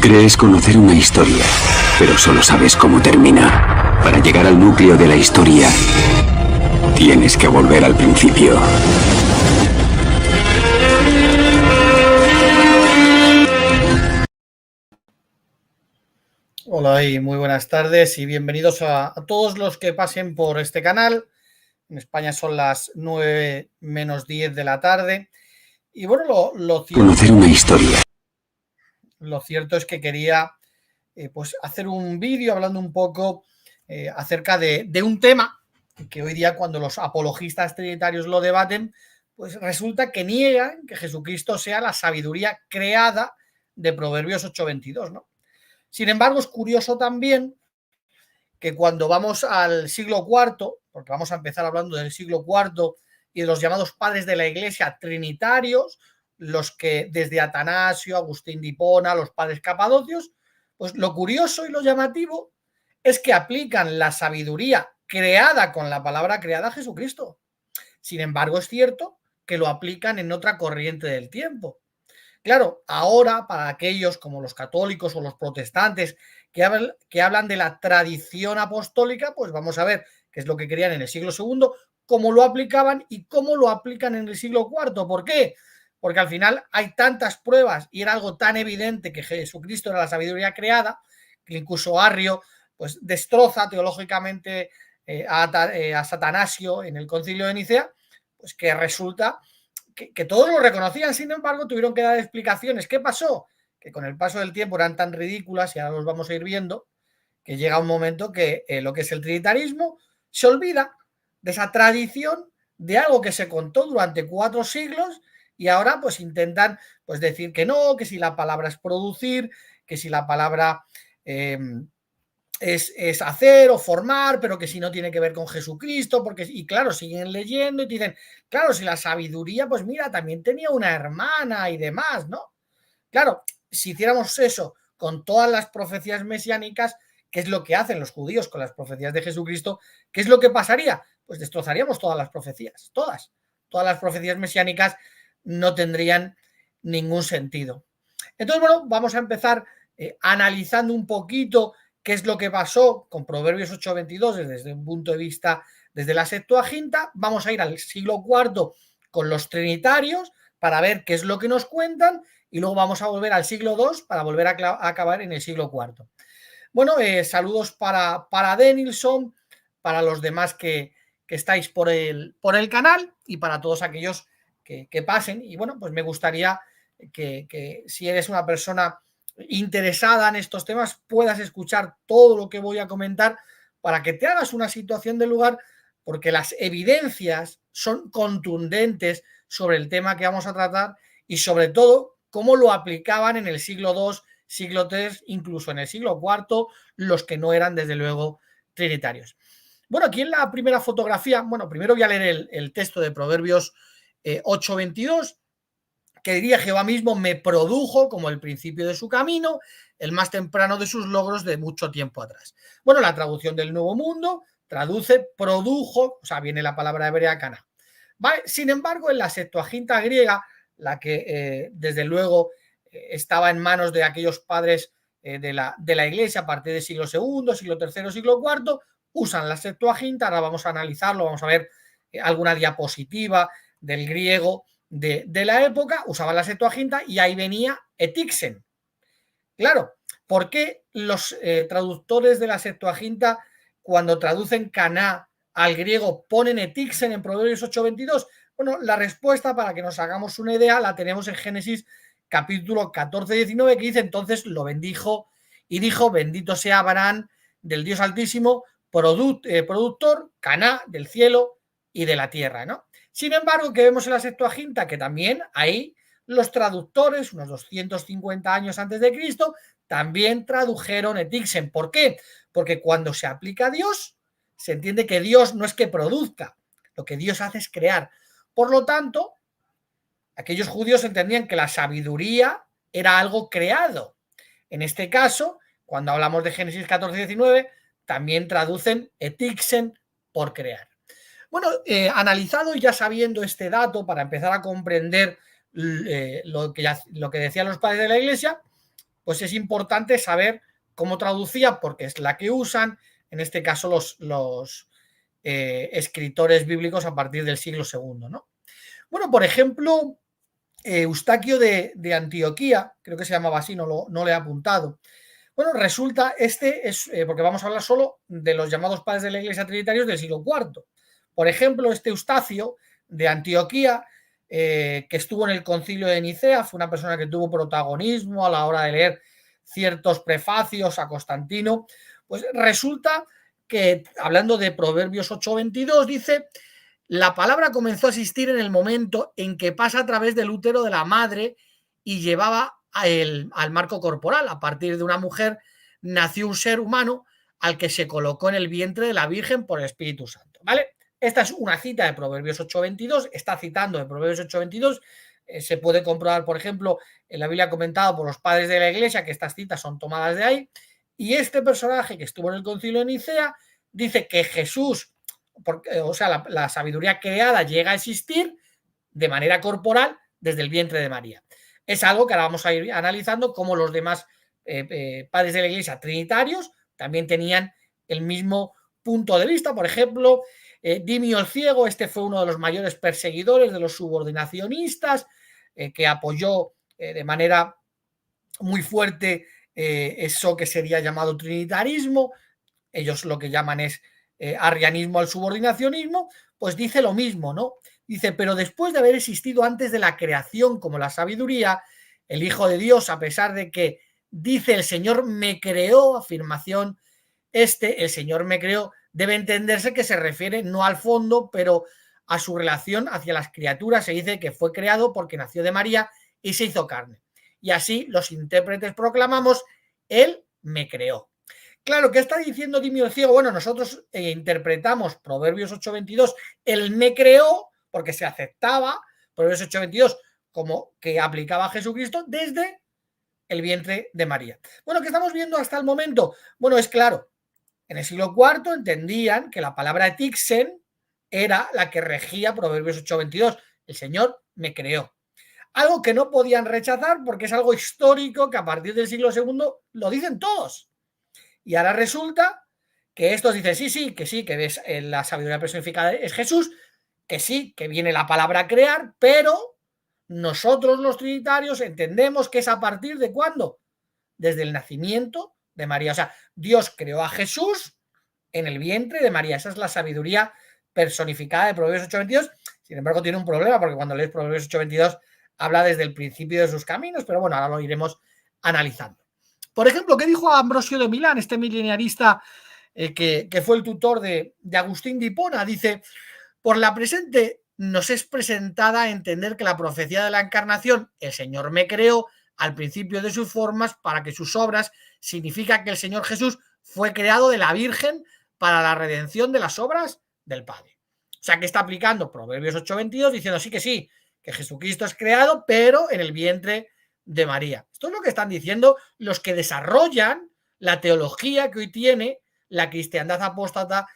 Crees conocer una historia, pero solo sabes cómo termina. Para llegar al núcleo de la historia, tienes que volver al principio. Hola y muy buenas tardes y bienvenidos a todos los que pasen por este canal. En España son las 9 menos 10 de la tarde. Y bueno, Conocer una historia. Lo cierto es que quería pues hacer un vídeo hablando un poco acerca de un tema que hoy día, cuando los apologistas trinitarios lo debaten, pues resulta que niegan que Jesucristo sea la sabiduría creada de Proverbios 8:22, ¿no? Sin embargo, es curioso también que cuando vamos al siglo IV, porque vamos a empezar hablando del siglo IV y de los llamados padres de la Iglesia trinitarios, los que desde Atanasio, Agustín de Hipona, los padres capadocios, pues lo curioso y lo llamativo es que aplican la sabiduría creada con la palabra creada a Jesucristo. Sin embargo, es cierto que lo aplican en otra corriente del tiempo. Claro, ahora para aquellos como los católicos o los protestantes que hablan de la tradición apostólica, pues vamos a ver qué es lo que querían en el siglo II, cómo lo aplicaban y cómo lo aplican en el siglo IV. ¿Por qué? Porque al final hay tantas pruebas y era algo tan evidente que Jesucristo era la sabiduría creada, que incluso Arrio pues destroza teológicamente a Satanasio en el Concilio de Nicea, pues que resulta que todos lo reconocían. Sin embargo, tuvieron que dar explicaciones. ¿Qué pasó? Que con el paso del tiempo eran tan ridículas, y ahora los vamos a ir viendo, que llega un momento que lo que es el trinitarismo se olvida de esa tradición, de algo que se contó durante 4 siglos, y ahora pues intentan pues decir que no, que si la palabra es producir, que si la palabra es hacer o formar, pero que si no tiene que ver con Jesucristo, porque, y claro, siguen leyendo y dicen, claro, si la sabiduría, pues mira, también tenía una hermana y demás, ¿no? Claro, si hiciéramos eso con todas las profecías mesiánicas, ¿qué es lo que hacen los judíos con las profecías de Jesucristo? ¿Qué es lo que pasaría? Pues destrozaríamos todas las profecías, todas las profecías mesiánicas no tendrían ningún sentido. Entonces, bueno, vamos a empezar analizando un poquito qué es lo que pasó con Proverbios 8:22 desde un punto de vista, desde la Septuaginta. Vamos a ir al siglo IV con los trinitarios para ver qué es lo que nos cuentan, y luego vamos a volver al siglo II para volver a acabar en el siglo IV. Bueno, saludos para Denilson, para los demás que estáis por el canal y para todos aquellos que pasen. Y bueno, pues me gustaría que si eres una persona interesada en estos temas, puedas escuchar todo lo que voy a comentar para que te hagas una situación del lugar, porque las evidencias son contundentes sobre el tema que vamos a tratar y sobre todo cómo lo aplicaban en el siglo II, siglo III, incluso en el siglo IV, los que no eran desde luego trinitarios. Bueno, aquí en la primera fotografía, bueno, primero voy a leer el texto de Proverbios 8:22, que diría: Jehová mismo me produjo como el principio de su camino, el más temprano de sus logros de mucho tiempo atrás. Bueno, la traducción del Nuevo Mundo traduce produjo, o sea, viene la palabra hebrea cana. ¿Vale? Sin embargo, en la Septuaginta griega, la que desde luego estaba en manos de aquellos padres de la Iglesia a partir del siglo II, siglo III, siglo IV, usan la Septuaginta. Ahora vamos a analizarlo, vamos a ver alguna diapositiva del griego de la época, usaban la Septuaginta y ahí venía etixen. Claro, ¿por qué los traductores de la Septuaginta, cuando traducen caná al griego, ponen etixen en Proverbios 8:22? Bueno, la respuesta, para que nos hagamos una idea, la tenemos en Génesis capítulo 14-19, que dice: entonces lo bendijo y dijo: bendito sea Abraham del Dios Altísimo, productor, caná del cielo y de la tierra, ¿no? Sin embargo, que vemos en la Septuaginta que también ahí los traductores, unos 250 años antes de Cristo, también tradujeron etixen. ¿Por qué? Porque cuando se aplica a Dios, se entiende que Dios no es que produzca, lo que Dios hace es crear. Por lo tanto, aquellos judíos entendían que la sabiduría era algo creado. En este caso, cuando hablamos de Génesis 14-19, también traducen etixen por crear. Bueno, analizado y ya sabiendo este dato, para empezar a comprender lo que decían los padres de la Iglesia, pues es importante saber cómo traducía, porque es la que usan, en este caso, los escritores bíblicos a partir del siglo II, ¿no? Bueno, por ejemplo, Eustaquio de Antioquía, creo que se llamaba así, no le he apuntado. Bueno, resulta, porque vamos a hablar solo de los llamados padres de la Iglesia trinitarios del siglo IV. Por ejemplo, este Eustacio de Antioquía, que estuvo en el concilio de Nicea, fue una persona que tuvo protagonismo a la hora de leer ciertos prefacios a Constantino, pues resulta que, hablando de Proverbios 8:22, dice: la palabra comenzó a existir en el momento en que pasa a través del útero de la madre y llevaba al marco corporal. A partir de una mujer nació un ser humano al que se colocó en el vientre de la Virgen por el Espíritu Santo, ¿vale? Esta es una cita de Proverbios 8:22, está citando de Proverbios 8:22, se puede comprobar, por ejemplo, en la Biblia comentado por los padres de la Iglesia que estas citas son tomadas de ahí, y este personaje que estuvo en el concilio de Nicea dice que Jesús, o sea, la sabiduría creada llega a existir de manera corporal desde el vientre de María. Es algo que ahora vamos a ir analizando, como los demás padres de la Iglesia trinitarios también tenían el mismo punto de vista. Por ejemplo, Dimio el Ciego, este fue uno de los mayores perseguidores de los subordinacionistas, que apoyó de manera muy fuerte eso que sería llamado trinitarismo. Ellos lo que llaman es arrianismo al subordinacionismo, pues dice lo mismo, ¿no? Dice: pero después de haber existido antes de la creación como la sabiduría, el Hijo de Dios, a pesar de que dice el Señor me creó, afirmación, el Señor me creó, debe entenderse que se refiere no al fondo, pero a su relación hacia las criaturas. Se dice que fue creado porque nació de María y se hizo carne. Y así los intérpretes proclamamos: Él me creó. Claro, ¿qué está diciendo Dimio el Ciego? Bueno, nosotros interpretamos Proverbios 8:22, Él me creó, porque se aceptaba Proverbios 8:22 como que aplicaba a Jesucristo desde el vientre de María. Bueno, ¿qué estamos viendo hasta el momento? Bueno, es claro, en el siglo IV entendían que la palabra tixen era la que regía Proverbios 8:22. El Señor me creó. Algo que no podían rechazar porque es algo histórico que a partir del siglo II lo dicen todos. Y ahora resulta que estos dicen que es la sabiduría personificada es Jesús, que sí, que viene la palabra crear, pero nosotros los trinitarios entendemos que es a partir de ¿cuándo? Desde el nacimiento de María. O sea, Dios creó a Jesús en el vientre de María. Esa es la sabiduría personificada de Proverbios 8:22. Sin embargo, tiene un problema porque cuando lees Proverbios 8:22 habla desde el principio de sus caminos, pero bueno, ahora lo iremos analizando. Por ejemplo, ¿qué dijo Ambrosio de Milán, este mileniarista que fue el tutor de Agustín de Hipona? Dice: por la presente nos es presentada a entender que la profecía de la encarnación, el Señor me creó, al principio de sus formas, para que sus obras, significa que el Señor Jesús fue creado de la Virgen para la redención de las obras del Padre. O sea, que está aplicando Proverbios 8:22 diciendo sí, que Jesucristo es creado, pero en el vientre de María. Esto es lo que están diciendo los que desarrollan la teología que hoy tiene la cristiandad apóstata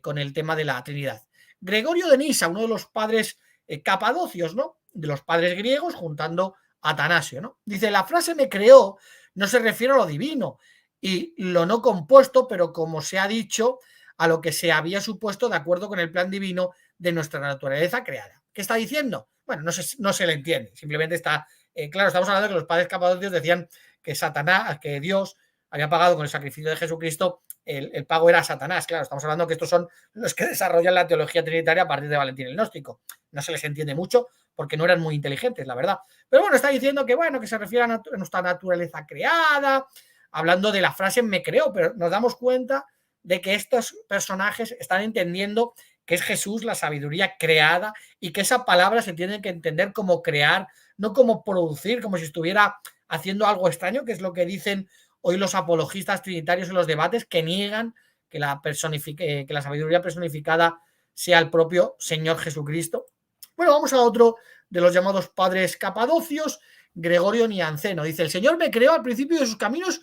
con el tema de la Trinidad. Gregorio de Nisa, uno de los padres capadocios, ¿no? De los padres griegos, juntando a Atanasio, ¿no? Dice: la frase me creó no se refiere a lo divino y lo no compuesto, pero como se ha dicho, a lo que se había supuesto de acuerdo con el plan divino de nuestra naturaleza creada. ¿Qué está diciendo? Bueno, no se le entiende, simplemente está claro, estamos hablando de que los padres capadocios decían que Satanás, que Dios había pagado con el sacrificio de Jesucristo, el pago era Satanás. Claro, estamos hablando que estos son los que desarrollan la teología trinitaria a partir de Valentín el Gnóstico. No se les entiende mucho porque no eran muy inteligentes, la verdad. Pero bueno, está diciendo que bueno, que se refiere a nuestra naturaleza creada, hablando de la frase me creó, pero nos damos cuenta de que estos personajes están entendiendo que es Jesús la sabiduría creada y que esa palabra se tiene que entender como crear, no como producir, como si estuviera haciendo algo extraño, que es lo que dicen hoy los apologistas trinitarios en los debates, que niegan que la sabiduría personificada sea el propio Señor Jesucristo. Bueno, vamos a otro de los llamados padres capadocios, Gregorio Nianceno. Dice: el Señor me creó al principio de sus caminos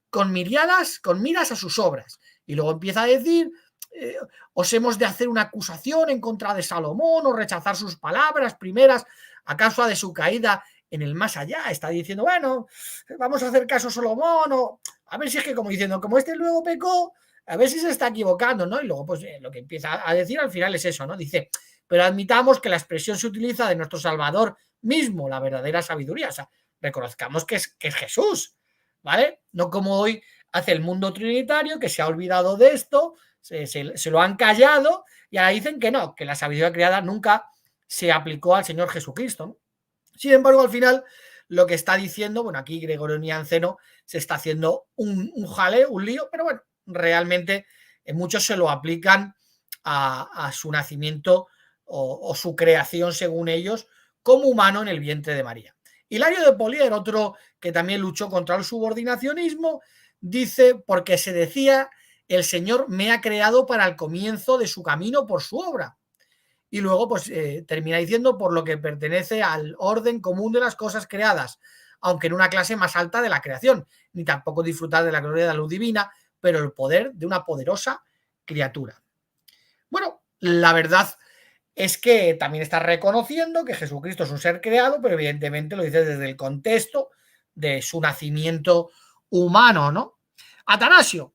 con miras a sus obras. Y luego empieza a decir: os hemos de hacer una acusación en contra de Salomón o rechazar sus palabras primeras a causa de su caída en el más allá, está diciendo, bueno, vamos a hacer caso a Salomón, o a ver si es que como diciendo, como este luego pecó, a ver si se está equivocando, ¿no? Y luego, pues lo que empieza a decir al final es eso, ¿no? Dice, pero admitamos que la expresión se utiliza de nuestro Salvador mismo, la verdadera sabiduría, o sea, reconozcamos que es Jesús, ¿vale? No como hoy hace el mundo trinitario, que se ha olvidado de esto, se lo han callado y ahora dicen que no, que la sabiduría creada nunca se aplicó al Señor Jesucristo, ¿no? Sin embargo, al final, lo que está diciendo, bueno, aquí Gregorio Nianceno se está haciendo un jaleo, un lío, pero bueno, realmente muchos se lo aplican a su nacimiento o su creación, según ellos, como humano en el vientre de María. Hilario de Polier, otro que también luchó contra el subordinacionismo, dice, porque se decía, el Señor me ha creado para el comienzo de su camino por su obra. Y luego pues termina diciendo por lo que pertenece al orden común de las cosas creadas, aunque en una clase más alta de la creación, ni tampoco disfrutar de la gloria de la luz divina, pero el poder de una poderosa criatura. Bueno, la verdad es que también está reconociendo que Jesucristo es un ser creado, pero evidentemente lo dice desde el contexto de su nacimiento humano, ¿no? Atanasio.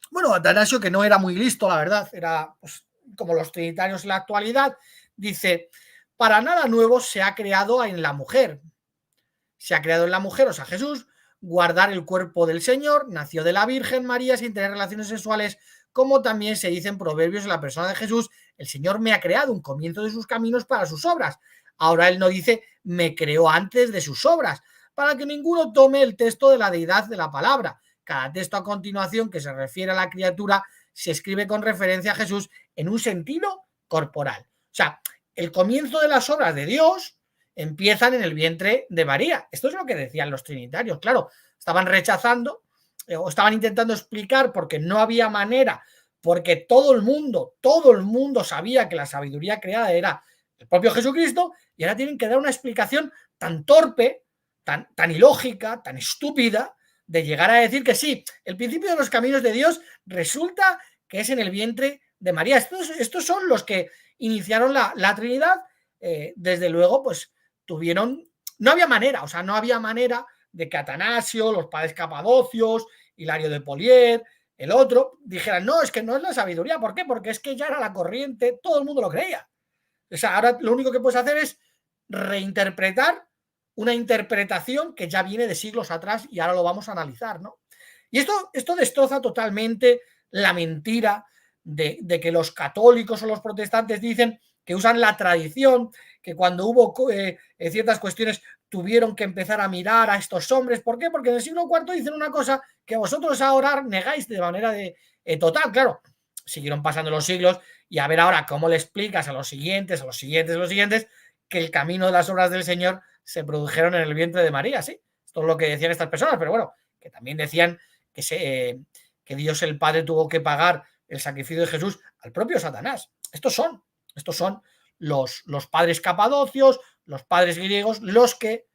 Bueno, Atanasio, que no era muy listo, la verdad, era pues, como los trinitarios en la actualidad, dice, para nada nuevo se ha creado en la mujer. Se ha creado en la mujer, o sea, Jesús, guardar el cuerpo del Señor, nació de la Virgen María sin tener relaciones sexuales, como también se dice en Proverbios en la persona de Jesús, el Señor me ha creado un comienzo de sus caminos para sus obras. Ahora él no dice, me creó antes de sus obras, para que ninguno tome el texto de la deidad de la palabra. Cada texto a continuación que se refiere a la criatura se escribe con referencia a Jesús en un sentido corporal. O sea, el comienzo de las obras de Dios empiezan en el vientre de María. Esto es lo que decían los trinitarios. Claro, estaban rechazando o estaban intentando explicar porque no había manera, porque todo el mundo sabía que la sabiduría creada era el propio Jesucristo y ahora tienen que dar una explicación tan torpe, tan ilógica, tan estúpida, de llegar a decir que sí, el principio de los caminos de Dios resulta que es en el vientre de María. Estos son los que iniciaron la Trinidad. Desde luego, pues tuvieron, no había manera, o sea, no había manera de que Atanasio, los padres Capadocios, Hilario de Polier, el otro, dijeran, no, es que no es la sabiduría. ¿Por qué? Porque es que ya era la corriente, todo el mundo lo creía. O sea, ahora lo único que puedes hacer es reinterpretar una interpretación que ya viene de siglos atrás y ahora lo vamos a analizar, ¿no? Y esto destroza totalmente la mentira de que los católicos o los protestantes dicen que usan la tradición, que cuando hubo ciertas cuestiones tuvieron que empezar a mirar a estos hombres. ¿Por qué? Porque en el siglo IV dicen una cosa que vosotros ahora negáis de manera total. Claro, siguieron pasando los siglos y a ver ahora cómo le explicas a los siguientes, que el camino de las obras del Señor se produjeron en el vientre de María, ¿sí? Esto es lo que decían estas personas, pero bueno, que también decían que Dios el Padre tuvo que pagar el sacrificio de Jesús al propio Satanás. Estos son los padres capadocios, los padres griegos, los que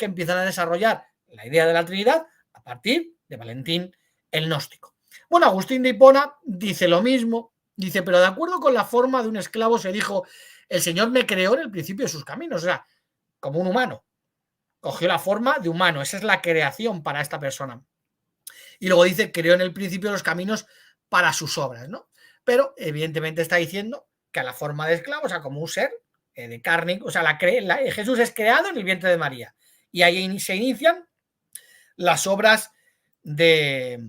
empiezan a desarrollar la idea de la Trinidad a partir de Valentín el Gnóstico. Bueno, Agustín de Hipona dice lo mismo, dice, pero de acuerdo con la forma de un esclavo se dijo, el Señor me creó en el principio de sus caminos, o sea, como un humano, cogió la forma de humano, esa es la creación para esta persona. Y luego dice, creó en el principio los caminos para sus obras, ¿no? Pero evidentemente está diciendo que a la forma de esclavo, o sea, como un ser de carne, o sea, Jesús es creado en el vientre de María. Y ahí se inician las obras de...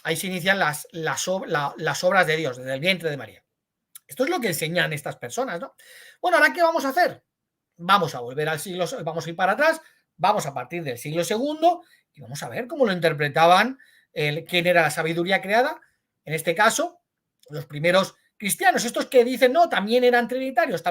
Ahí se inician las obras de Dios, desde el vientre de María. Esto es lo que enseñan estas personas, ¿no? Bueno, ¿ahora qué vamos a hacer? Vamos a volver al siglo, vamos a ir para atrás, vamos a partir del siglo II y vamos a ver cómo lo interpretaban quién era la sabiduría creada, en este caso, los primeros cristianos, estos que dicen, no, también eran trinitarios,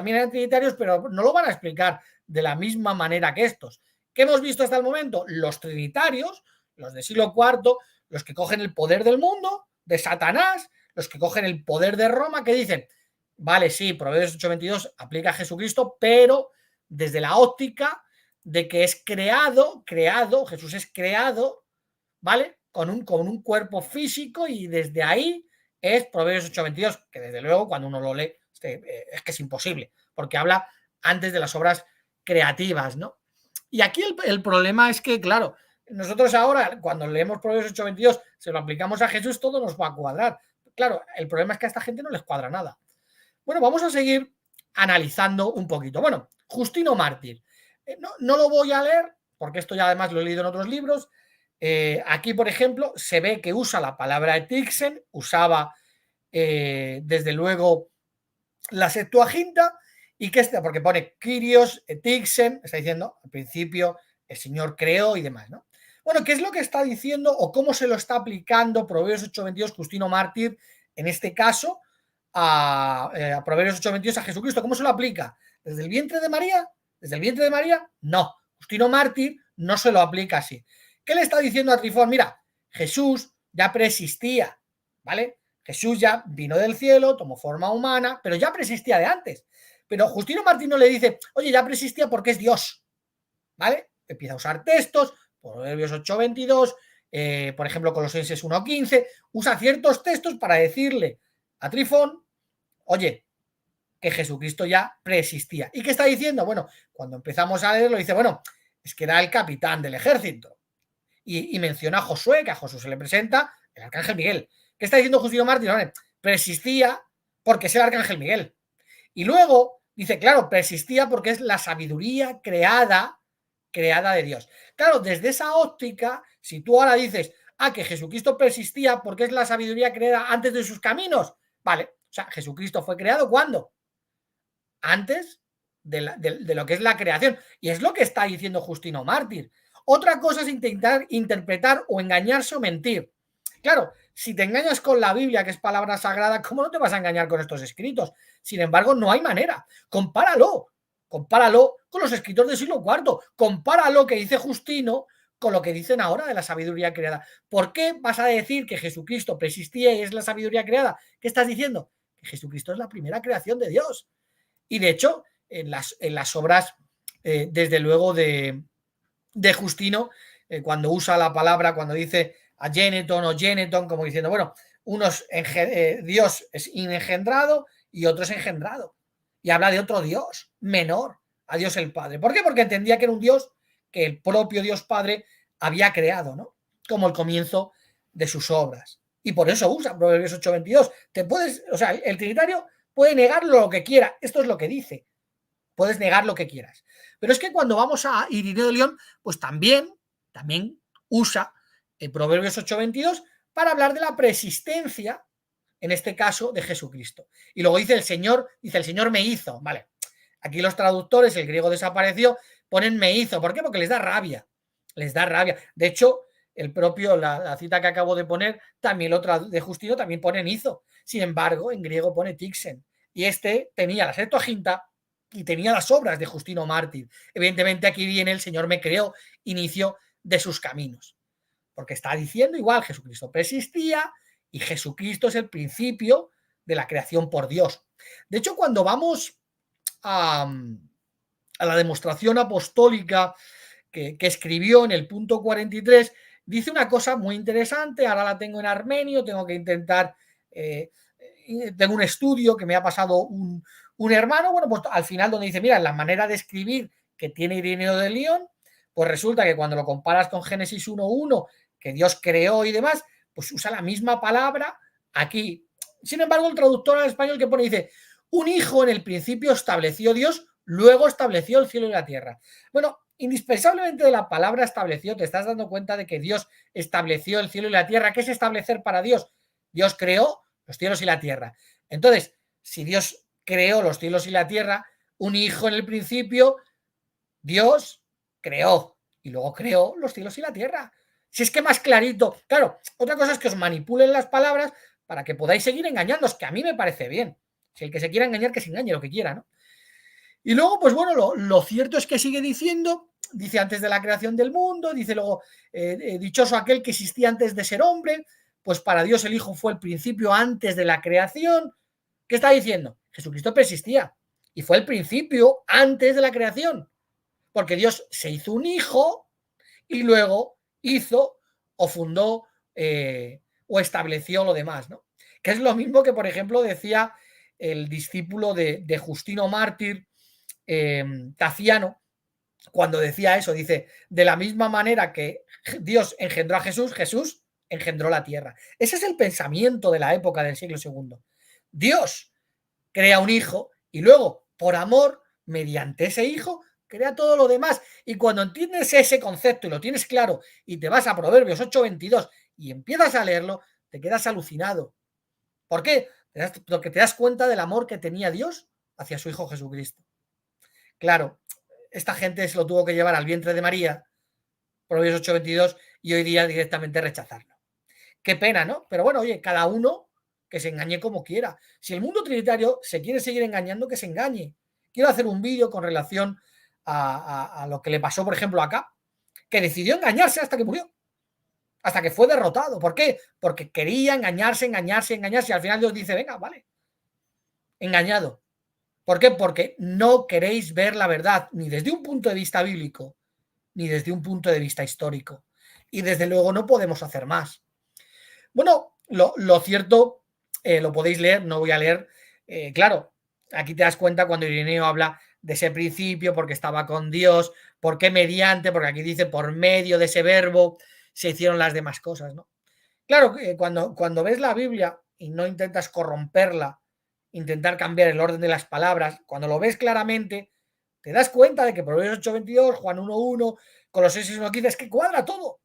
pero no lo van a explicar de la misma manera que estos. ¿Qué hemos visto hasta el momento? Los trinitarios, los del siglo IV, los que cogen el poder del mundo, de Satanás, los que cogen el poder de Roma, que dicen, vale, sí, Proverbios 8:22 aplica a Jesucristo, pero desde la óptica de que es creado, Jesús es creado, ¿vale? Con un cuerpo físico y desde ahí es Proverbios 8:22, que desde luego cuando uno lo lee es que es imposible, porque habla antes de las obras creativas, ¿no? Y aquí el problema es que, claro, nosotros ahora, cuando leemos Proverbios 8:22, se lo aplicamos a Jesús, todo nos va a cuadrar. Claro, el problema es que a esta gente no les cuadra nada. Bueno, vamos a seguir analizando un poquito. Bueno, Justino Mártir. No lo voy a leer, porque esto ya además lo he leído en otros libros. Aquí, por ejemplo, se ve que usa la palabra etixen, usaba desde luego la Septuaginta, y que porque pone Kyrios, etixen, está diciendo al principio el Señor creó y demás, ¿no? Bueno, ¿qué es lo que está diciendo o cómo se lo está aplicando Proverbios 8:22 Justino Mártir, en este caso, a Proverbios 8:22 a Jesucristo? ¿Cómo se lo aplica? ¿Desde el vientre de María? ¿Desde el vientre de María? No. Justino Mártir no se lo aplica así. ¿Qué le está diciendo a Trifón? Mira, Jesús ya preexistía, ¿vale? Jesús ya vino del cielo, tomó forma humana, pero ya preexistía de antes. Pero Justino Mártir no le dice, oye, ya preexistía porque es Dios, ¿vale? Empieza a usar textos, Proverbios 8:22, por ejemplo, Colosenses 1:15, usa ciertos textos para decirle a Trifón, oye, que Jesucristo ya preexistía. ¿Y qué está diciendo? Bueno, cuando empezamos a leerlo dice, bueno, es que era el capitán del ejército. Y menciona a Josué, que a Josué se le presenta el arcángel Miguel. ¿Qué está diciendo Justino Mártir? Vale, preexistía porque es el arcángel Miguel. Y luego dice, claro, preexistía porque es la sabiduría creada de Dios. Claro, desde esa óptica, si tú ahora dices, que Jesucristo persistía porque es la sabiduría creada antes de sus caminos, vale, o sea, Jesucristo fue creado ¿cuándo? Antes de lo que es la creación. Y es lo que está diciendo Justino Mártir. Otra cosa es intentar interpretar o engañarse o mentir. Claro, si te engañas con la Biblia, que es palabra sagrada, ¿cómo no te vas a engañar con estos escritos? Sin embargo, no hay manera. Compáralo con los escritos del siglo IV, compáralo que dice Justino con lo que dicen ahora de la sabiduría creada. ¿Por qué vas a decir que Jesucristo preexistía y es la sabiduría creada? ¿Qué estás diciendo? Que Jesucristo es la primera creación de Dios. Y de hecho, en las obras, desde luego, de Justino, cuando usa la palabra, cuando dice a Geneton o Geneton, como diciendo, bueno, Dios es engendrado y otro es engendrado. Y habla de otro Dios menor a Dios el Padre. ¿Por qué? Porque entendía que era un Dios que el propio Dios Padre había creado, ¿no? Como el comienzo de sus obras. Y por eso usa Proverbios 8:22. El Trinitario puede negar lo que quiera. Esto es lo que dice. Puedes negar lo que quieras. Pero es que cuando vamos a Irineo de León, pues también usa el Proverbios 8:22 para hablar de la preexistencia, en este caso, de Jesucristo. Y luego dice el Señor me hizo. Vale. Aquí los traductores, el griego desapareció, ponen me hizo. ¿Por qué? Porque les da rabia. Les da rabia. De hecho, el propio, la cita que acabo de poner, también otra de Justino, también ponen hizo. Sin embargo, en griego pone tixen. Y este tenía la Septuaginta y tenía las obras de Justino Mártir. Evidentemente aquí viene el Señor me creó, inicio de sus caminos. Porque está diciendo igual, Jesucristo persistía y Jesucristo es el principio de la creación por Dios. De hecho, cuando vamos a la demostración apostólica que escribió en el punto 43, dice una cosa muy interesante, ahora la tengo en armenio, tengo que intentar, tengo un estudio que me ha pasado un hermano, bueno, pues al final donde dice, mira, la manera de escribir que tiene Irineo de León, pues resulta que cuando lo comparas con Génesis 1:1, que Dios creó y demás, pues usa la misma palabra aquí. Sin embargo, el traductor al español que pone dice, un hijo en el principio estableció Dios, luego estableció el cielo y la tierra. Bueno, indispensablemente de la palabra estableció, te estás dando cuenta de que Dios estableció el cielo y la tierra. ¿Qué es establecer para Dios? Dios creó los cielos y la tierra. Entonces, si Dios creó los cielos y la tierra, un hijo en el principio, Dios creó y luego creó los cielos y la tierra. Si es que más clarito. Claro, otra cosa es que os manipulen las palabras para que podáis seguir engañándoos, que a mí me parece bien. Si el que se quiera engañar, que se engañe lo que quiera, ¿no? Y luego, pues bueno, lo cierto es que sigue diciendo, dice antes de la creación del mundo, dice luego, dichoso aquel que existía antes de ser hombre, pues para Dios el Hijo fue el principio antes de la creación. ¿Qué está diciendo? Jesucristo persistía y fue el principio antes de la creación, porque Dios se hizo un hijo y luego hizo o fundó o estableció lo demás, ¿no? Que es lo mismo que, por ejemplo, decía el discípulo de Justino Mártir, Taciano, cuando decía eso, dice, de la misma manera que Dios engendró a Jesús, Jesús engendró la tierra. Ese es el pensamiento de la época del siglo segundo. Dios crea un hijo y luego, por amor, mediante ese hijo, crea todo lo demás. Y cuando entiendes ese concepto y lo tienes claro y te vas a Proverbios 8:22 y empiezas a leerlo, te quedas alucinado. ¿Por qué? Porque te das cuenta del amor que tenía Dios hacia su hijo Jesucristo. Claro, esta gente se lo tuvo que llevar al vientre de María, Proverbios 8:22, y hoy día directamente rechazarlo. Qué pena, ¿no? Pero bueno, oye, cada uno que se engañe como quiera. Si el mundo trinitario se quiere seguir engañando, que se engañe. Quiero hacer un vídeo con relación a lo que le pasó, por ejemplo, acá, que decidió engañarse hasta que murió, hasta que fue derrotado. ¿Por qué? Porque quería engañarse, engañarse, engañarse, y al final Dios dice, venga, vale, engañado. ¿Por qué? Porque no queréis ver la verdad, ni desde un punto de vista bíblico, ni desde un punto de vista histórico. Y desde luego no podemos hacer más. Bueno, lo cierto, lo podéis leer, no voy a leer, claro, aquí te das cuenta cuando Ireneo habla de ese principio, porque estaba con Dios, por qué mediante, porque aquí dice por medio de ese verbo se hicieron las demás cosas, ¿no? Claro, cuando ves la Biblia y no intentas corromperla, intentar cambiar el orden de las palabras, cuando lo ves claramente, te das cuenta de que Proverbios 8:22, Juan 1:1, Colosenses 1:15, es que cuadra todo,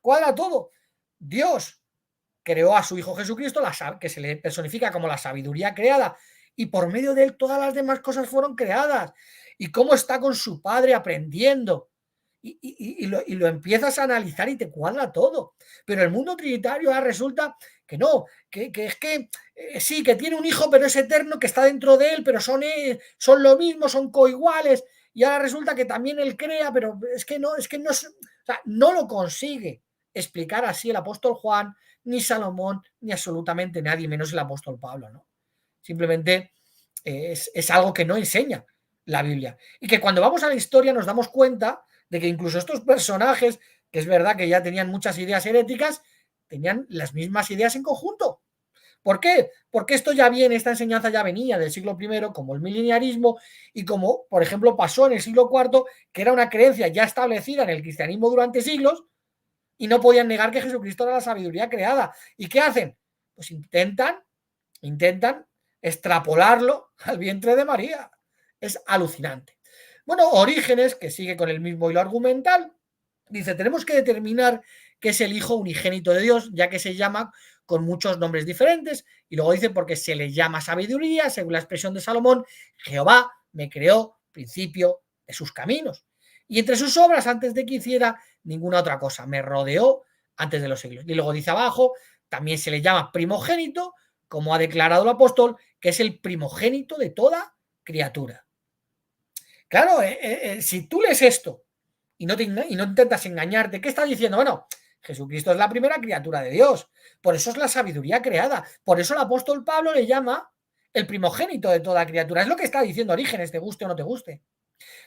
cuadra todo. Dios creó a su Hijo Jesucristo, que se le personifica como la sabiduría creada, y por medio de él todas las demás cosas fueron creadas. Y cómo está con su Padre aprendiendo. Y lo empiezas a analizar y te cuadra todo. Pero el mundo trinitario ahora resulta que no, que es que sí, que tiene un hijo, pero es eterno, que está dentro de él, pero son lo mismo, son coiguales. Y ahora resulta que también él crea, pero es que no, o sea, no lo consigue explicar así el apóstol Juan, ni Salomón, ni absolutamente nadie, menos el apóstol Pablo, ¿no? Simplemente es algo que no enseña la Biblia. Y que cuando vamos a la historia nos damos cuenta de que incluso estos personajes, que es verdad que ya tenían muchas ideas heréticas, tenían las mismas ideas en conjunto. ¿Por qué? Porque esta enseñanza ya venía del siglo I, como el mileniarismo, y como, por ejemplo, pasó en el siglo IV, que era una creencia ya establecida en el cristianismo durante siglos, y no podían negar que Jesucristo era la sabiduría creada. ¿Y qué hacen? Pues intentan extrapolarlo al vientre de María. Es alucinante. Bueno, Orígenes, que sigue con el mismo hilo argumental, dice, tenemos que determinar que es el Hijo unigénito de Dios, ya que se llama con muchos nombres diferentes, y luego dice, porque se le llama sabiduría, según la expresión de Salomón, Jehová me creó principio de sus caminos. Y entre sus obras, antes de que hiciera ninguna otra cosa, me rodeó antes de los siglos. Y luego dice abajo, también se le llama primogénito, como ha declarado el apóstol, que es el primogénito de toda criatura. Claro, si tú lees esto y no intentas engañarte, ¿qué estás diciendo? Bueno, Jesucristo es la primera criatura de Dios, por eso es la sabiduría creada, por eso el apóstol Pablo le llama el primogénito de toda criatura. Es lo que está diciendo Orígenes, te guste o no te guste.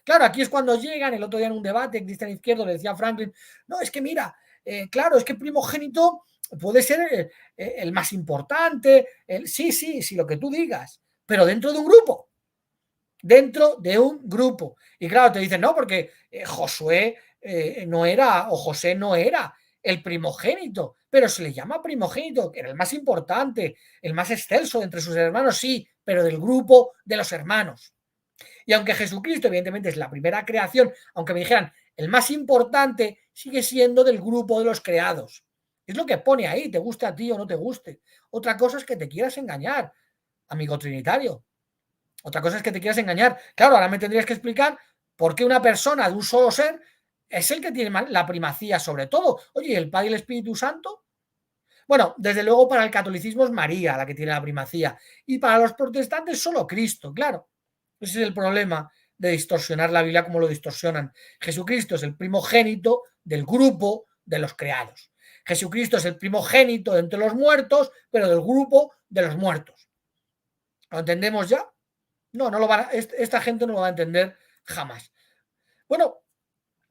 Claro, aquí es cuando llegan, el otro día en un debate, Cristian Izquierdo le decía a Franklin, no, es que mira, claro, es que primogénito puede ser el más importante, sí, lo que tú digas, pero dentro de un grupo. Dentro de un grupo. Y claro, te dicen, no, porque Josué no era, o José no era el primogénito, pero se le llama primogénito, que era el más importante, el más excelso entre sus hermanos, sí, pero del grupo de los hermanos. Y aunque Jesucristo, evidentemente, es la primera creación, aunque me dijeran el más importante, sigue siendo del grupo de los creados. Es lo que pone ahí, te guste a ti o no te guste. Otra cosa es que te quieras engañar, amigo trinitario. Otra cosa es que te quieras engañar. Claro, ahora me tendrías que explicar por qué una persona de un solo ser es el que tiene la primacía sobre todo. Oye, ¿el Padre y el Espíritu Santo? Bueno, desde luego para el catolicismo es María la que tiene la primacía. Y para los protestantes solo Cristo, claro. Ese es el problema de distorsionar la Biblia como lo distorsionan. Jesucristo es el primogénito del grupo de los creados. Jesucristo es el primogénito de entre los muertos, pero del grupo de los muertos. ¿Lo entendemos ya? No lo van esta gente no lo va a entender jamás. Bueno,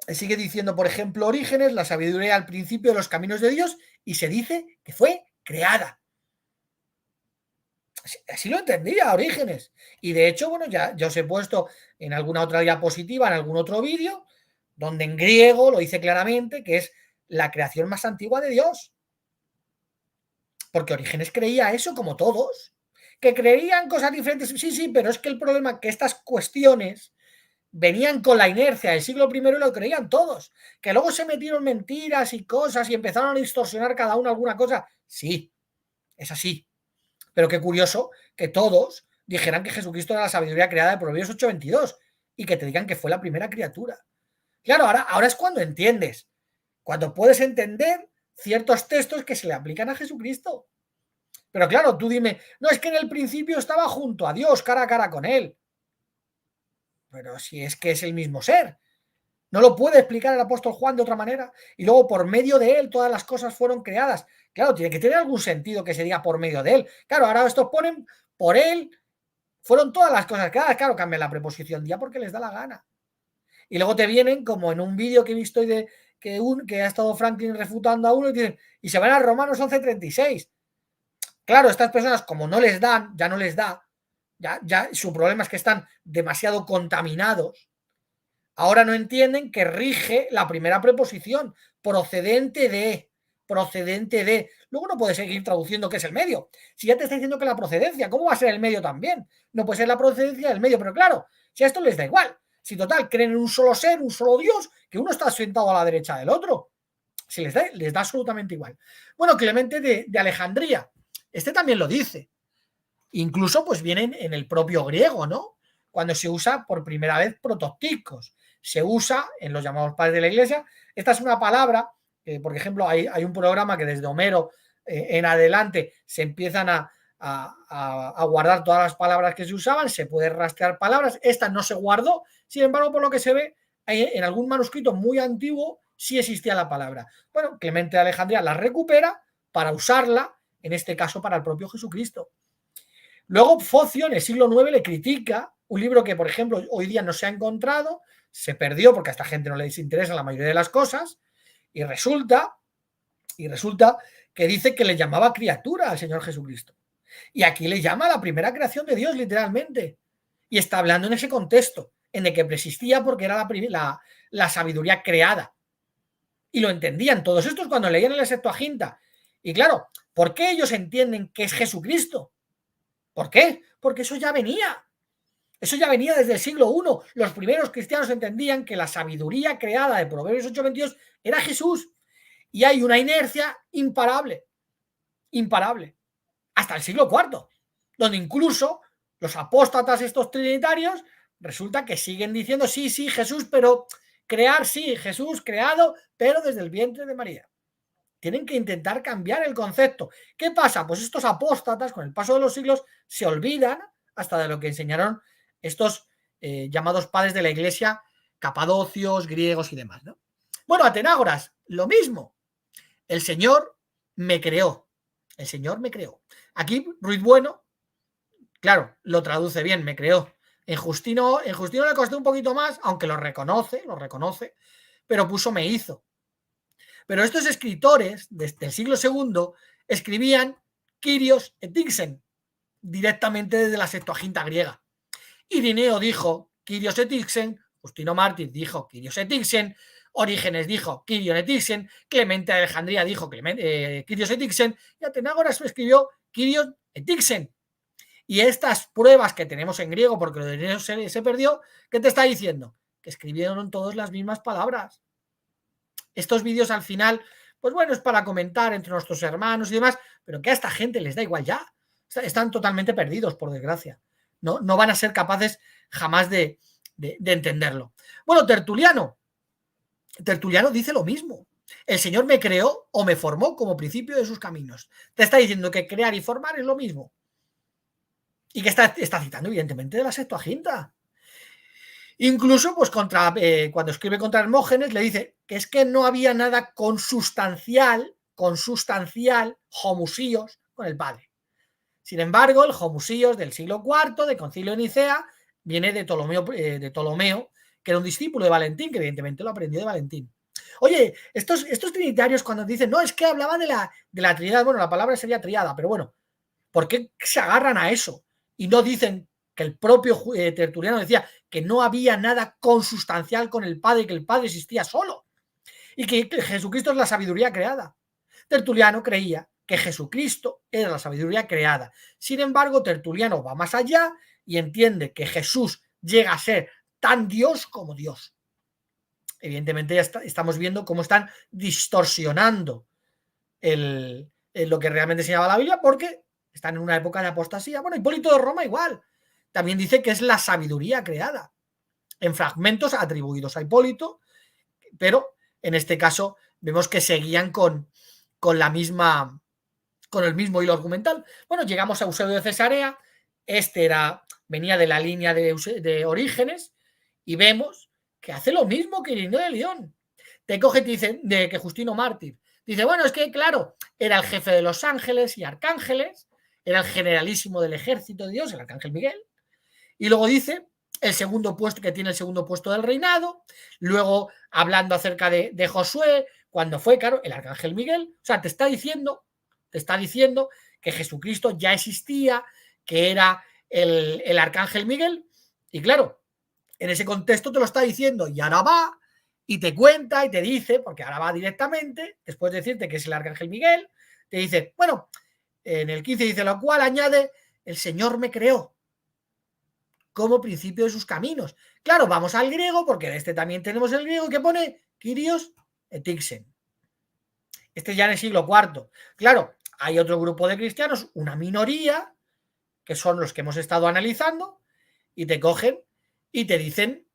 sigue diciendo, por ejemplo, Orígenes, la sabiduría al principio de los caminos de Dios, y se dice que fue creada. Así lo entendía Orígenes. Y de hecho, bueno, ya os he puesto en alguna otra diapositiva, en algún otro vídeo, donde en griego lo dice claramente que es la creación más antigua de Dios. Porque Orígenes creía eso como todos, que creían cosas diferentes, sí, pero es que el problema es que estas cuestiones venían con la inercia del siglo I y lo creían todos, que luego se metieron mentiras y cosas y empezaron a distorsionar cada uno alguna cosa, sí, es así, pero qué curioso que todos dijeran que Jesucristo era la sabiduría creada de Proverbios 8:22 y que te digan que fue la primera criatura. Claro, ahora es cuando entiendes, cuando puedes entender ciertos textos que se le aplican a Jesucristo. Pero claro, tú dime, no, es que en el principio estaba junto a Dios, cara a cara con él. Pero si es que es el mismo ser. No lo puede explicar el apóstol Juan de otra manera. Y luego por medio de él todas las cosas fueron creadas. Claro, tiene que tener algún sentido que se diga por medio de él. Claro, ahora estos ponen por él, fueron todas las cosas creadas. Claro, cambian la preposición ya porque les da la gana. Y luego te vienen, como en un vídeo que he visto de que ha estado Franklin refutando a uno, y dicen, y se van a Romanos 11:36. Claro, estas personas, como no les dan, ya no les da, ya su problema es que están demasiado contaminados. Ahora no entienden que rige la primera preposición, procedente de. Luego no puedes seguir traduciendo qué es el medio. Si ya te está diciendo que la procedencia, ¿cómo va a ser el medio también? No puede ser la procedencia del medio, pero claro, si a esto les da igual. Si total, creen en un solo ser, un solo Dios, que uno está sentado a la derecha del otro. Si les da absolutamente igual. Bueno, Clemente de Alejandría, este también lo dice. Incluso pues vienen en el propio griego, ¿no? Cuando se usa por primera vez protopticos. Se usa en los llamados padres de la iglesia. Esta es una palabra, por ejemplo, hay un programa que desde Homero en adelante se empiezan a guardar todas las palabras que se usaban, se puede rastrear palabras. Esta no se guardó, sin embargo, por lo que se ve, en algún manuscrito muy antiguo sí existía la palabra. Bueno, Clemente de Alejandría la recupera para usarla, en este caso para el propio Jesucristo. Luego Focio en el siglo IX le critica un libro que, por ejemplo, hoy día no se ha encontrado, se perdió porque a esta gente no les interesa la mayoría de las cosas, y resulta que dice que le llamaba criatura al Señor Jesucristo. Y aquí le llama la primera creación de Dios, literalmente. Y está hablando en ese contexto, en el que persistía porque era la sabiduría creada. Y lo entendían todos estos cuando leían el Septuaginta. Y claro, ¿por qué ellos entienden que es Jesucristo? ¿Por qué? Porque eso ya venía. Eso ya venía desde el siglo I. Los primeros cristianos entendían que la sabiduría creada de Proverbios 8:22 era Jesús. Y hay una inercia imparable. Imparable. Hasta el siglo IV. Donde incluso los apóstatas estos trinitarios resulta que siguen diciendo sí, Jesús, pero crear sí, Jesús creado, pero desde el vientre de María. Tienen que intentar cambiar el concepto. ¿Qué pasa? Pues estos apóstatas, con el paso de los siglos, se olvidan hasta de lo que enseñaron estos llamados padres de la iglesia, capadocios, griegos y demás, ¿no? Bueno, Atenágoras, lo mismo. El Señor me creó. El Señor me creó. Aquí, Ruiz Bueno, claro, lo traduce bien, me creó. En Justino le costó un poquito más, aunque lo reconoce, pero puso me hizo. Pero estos escritores desde el siglo II escribían Kyrios etixen, directamente desde la Septuaginta griega. Irineo dijo Kyrios etixen, Justino Mártir dijo Kyrios etixen, Orígenes dijo Kyrios etixen, Clemente de Alejandría dijo Kyrios etixen, y Atenágoras escribió Kyrios etixen. Y estas pruebas que tenemos en griego, porque lo de Irineo se perdió, ¿qué te está diciendo? Que escribieron todas las mismas palabras. Estos vídeos al final, pues bueno, es para comentar entre nuestros hermanos y demás, pero que a esta gente les da igual ya. Están totalmente perdidos, por desgracia. No van a ser capaces jamás de entenderlo. Bueno, Tertuliano dice lo mismo. El Señor me creó o me formó como principio de sus caminos. Te está diciendo que crear y formar es lo mismo. Y que está citando, evidentemente, de la Septuaginta. Incluso, pues cuando escribe contra Hermógenes, le dice que es que no había nada consustancial, homusíos, con el Padre. Sin embargo, el homusíos del siglo IV, de Concilio de Nicea, viene de Ptolomeo, que era un discípulo de Valentín, que evidentemente lo aprendió de Valentín. Oye, estos trinitarios cuando dicen, no, es que hablaban de la Trinidad, bueno, la palabra sería triada, pero bueno, ¿por qué se agarran a eso? Y no dicen que el propio Tertuliano decía que no había nada consustancial con el Padre, que el Padre existía solo y que Jesucristo es la sabiduría creada. Tertuliano creía que Jesucristo era la sabiduría creada. Sin embargo, Tertuliano va más allá y entiende que Jesús llega a ser tan Dios como Dios. Evidentemente ya estamos viendo cómo están distorsionando lo que realmente enseñaba la Biblia, porque están en una época de apostasía. Bueno, Hipólito de Roma igual. También dice que es la sabiduría creada, en fragmentos atribuidos a Hipólito, pero en este caso vemos que seguían con el mismo hilo argumental. Bueno, llegamos a Eusebio de Cesarea, venía de la línea de Orígenes, y vemos que hace lo mismo que Irineo de León. Te coge y te dice que Justino Mártir. Dice, bueno, es que claro, era el jefe de los ángeles y arcángeles, era el generalísimo del ejército de Dios, el arcángel Miguel, y luego dice el segundo puesto, que tiene el segundo puesto del reinado, luego hablando acerca de Josué, cuando fue, claro, el arcángel Miguel. O sea, te está diciendo que Jesucristo ya existía, que era el arcángel Miguel, y claro, en ese contexto te lo está diciendo, y ahora va y te cuenta y te dice, porque ahora va directamente, después de decirte que es el arcángel Miguel, te dice, bueno, en el 15 dice, lo cual añade, el Señor me creó como principio de sus caminos. Claro, vamos al griego, porque en este también tenemos el griego que pone Kyrios etixen. Este ya en el siglo IV. Claro, hay otro grupo de cristianos, una minoría, que son los que hemos estado analizando, y te cogen y te dicen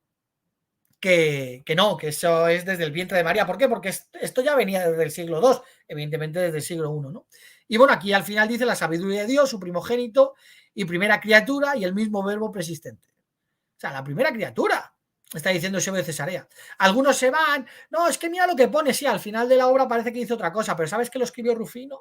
que no, que eso es desde el vientre de María. ¿Por qué? Porque esto ya venía desde el siglo II, evidentemente desde el siglo I, ¿no? Y bueno, aquí al final dice la sabiduría de Dios, su primogénito y primera criatura, y el mismo verbo persistente. O sea, la primera criatura, está diciendo Eusebio de Cesarea. Algunos se van, no, es que mira lo que pone, sí, al final de la obra parece que dice otra cosa, pero ¿sabes que lo escribió Rufino?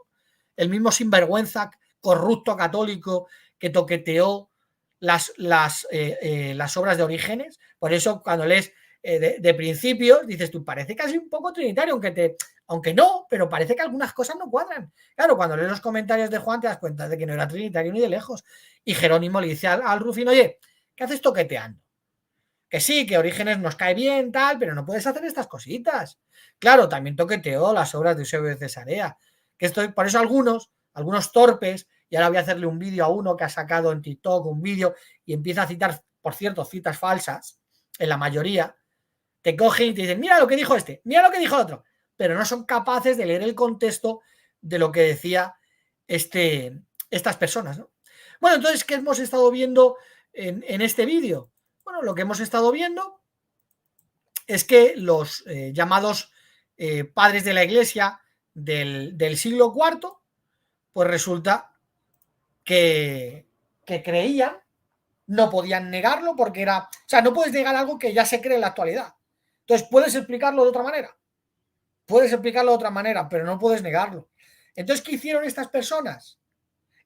El mismo sinvergüenza, corrupto católico que toqueteó las obras de Orígenes. Por eso cuando lees de Principios, dices tú, parece casi un poco trinitario, aunque no, pero parece que algunas cosas no cuadran. Claro, cuando lees los comentarios de Juan te das cuenta de que no era trinitario ni de lejos. Y Jerónimo le dice al Rufino, oye, ¿qué haces toqueteando? Que sí, que Orígenes nos cae bien, tal, pero no puedes hacer estas cositas. Claro, también toqueteó las obras de Eusebio de Cesarea. Por eso algunos torpes, y ahora voy a hacerle un vídeo a uno que ha sacado en TikTok un vídeo y empieza a citar, por cierto, citas falsas, en la mayoría, te cogen y te dicen, mira lo que dijo este, mira lo que dijo otro, pero no son capaces de leer el contexto de lo que decía estas personas, ¿no? Bueno, entonces, ¿qué hemos estado viendo en este vídeo? Bueno, lo que hemos estado viendo es que los llamados padres de la Iglesia del siglo IV, pues resulta que creían, no podían negarlo porque o sea, no puedes negar algo que ya se cree en la actualidad. Entonces, puedes explicarlo de otra manera, pero no puedes negarlo. Entonces, ¿qué hicieron estas personas?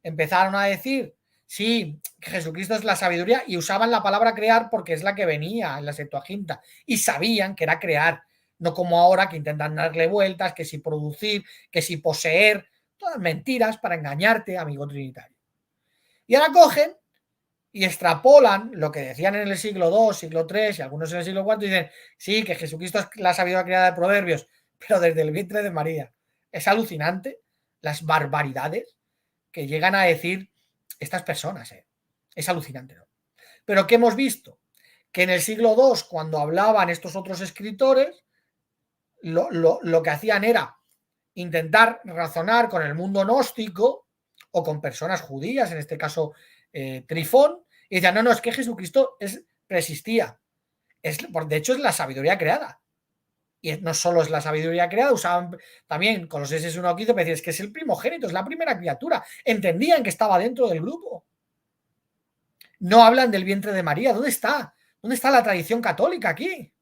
Empezaron a decir, sí, Jesucristo es la sabiduría, y usaban la palabra crear porque es la que venía en la Septuaginta, y sabían que era crear, no como ahora que intentan darle vueltas, que si producir, que si poseer, todas mentiras para engañarte, amigo trinitario. Y ahora cogen y extrapolan lo que decían en el siglo II, siglo III y algunos en el siglo IV, y dicen, sí, que Jesucristo es la sabiduría creada de Proverbios, pero desde el vientre de María. Es alucinante las barbaridades que llegan a decir estas personas. Es alucinante, ¿no? Pero ¿qué hemos visto? Que en el siglo II, cuando hablaban estos otros escritores, lo que hacían era intentar razonar con el mundo gnóstico o con personas judías, en este caso Trifón, y decían, no, es que Jesucristo preexistía. De hecho, es la sabiduría creada. Y no solo es la sabiduría creada, usaban también con los S1 a 15 para decir, es que es el primogénito, es la primera criatura. Entendían que estaba dentro del grupo. No hablan del vientre de María. ¿Dónde está? ¿Dónde está la tradición católica aquí?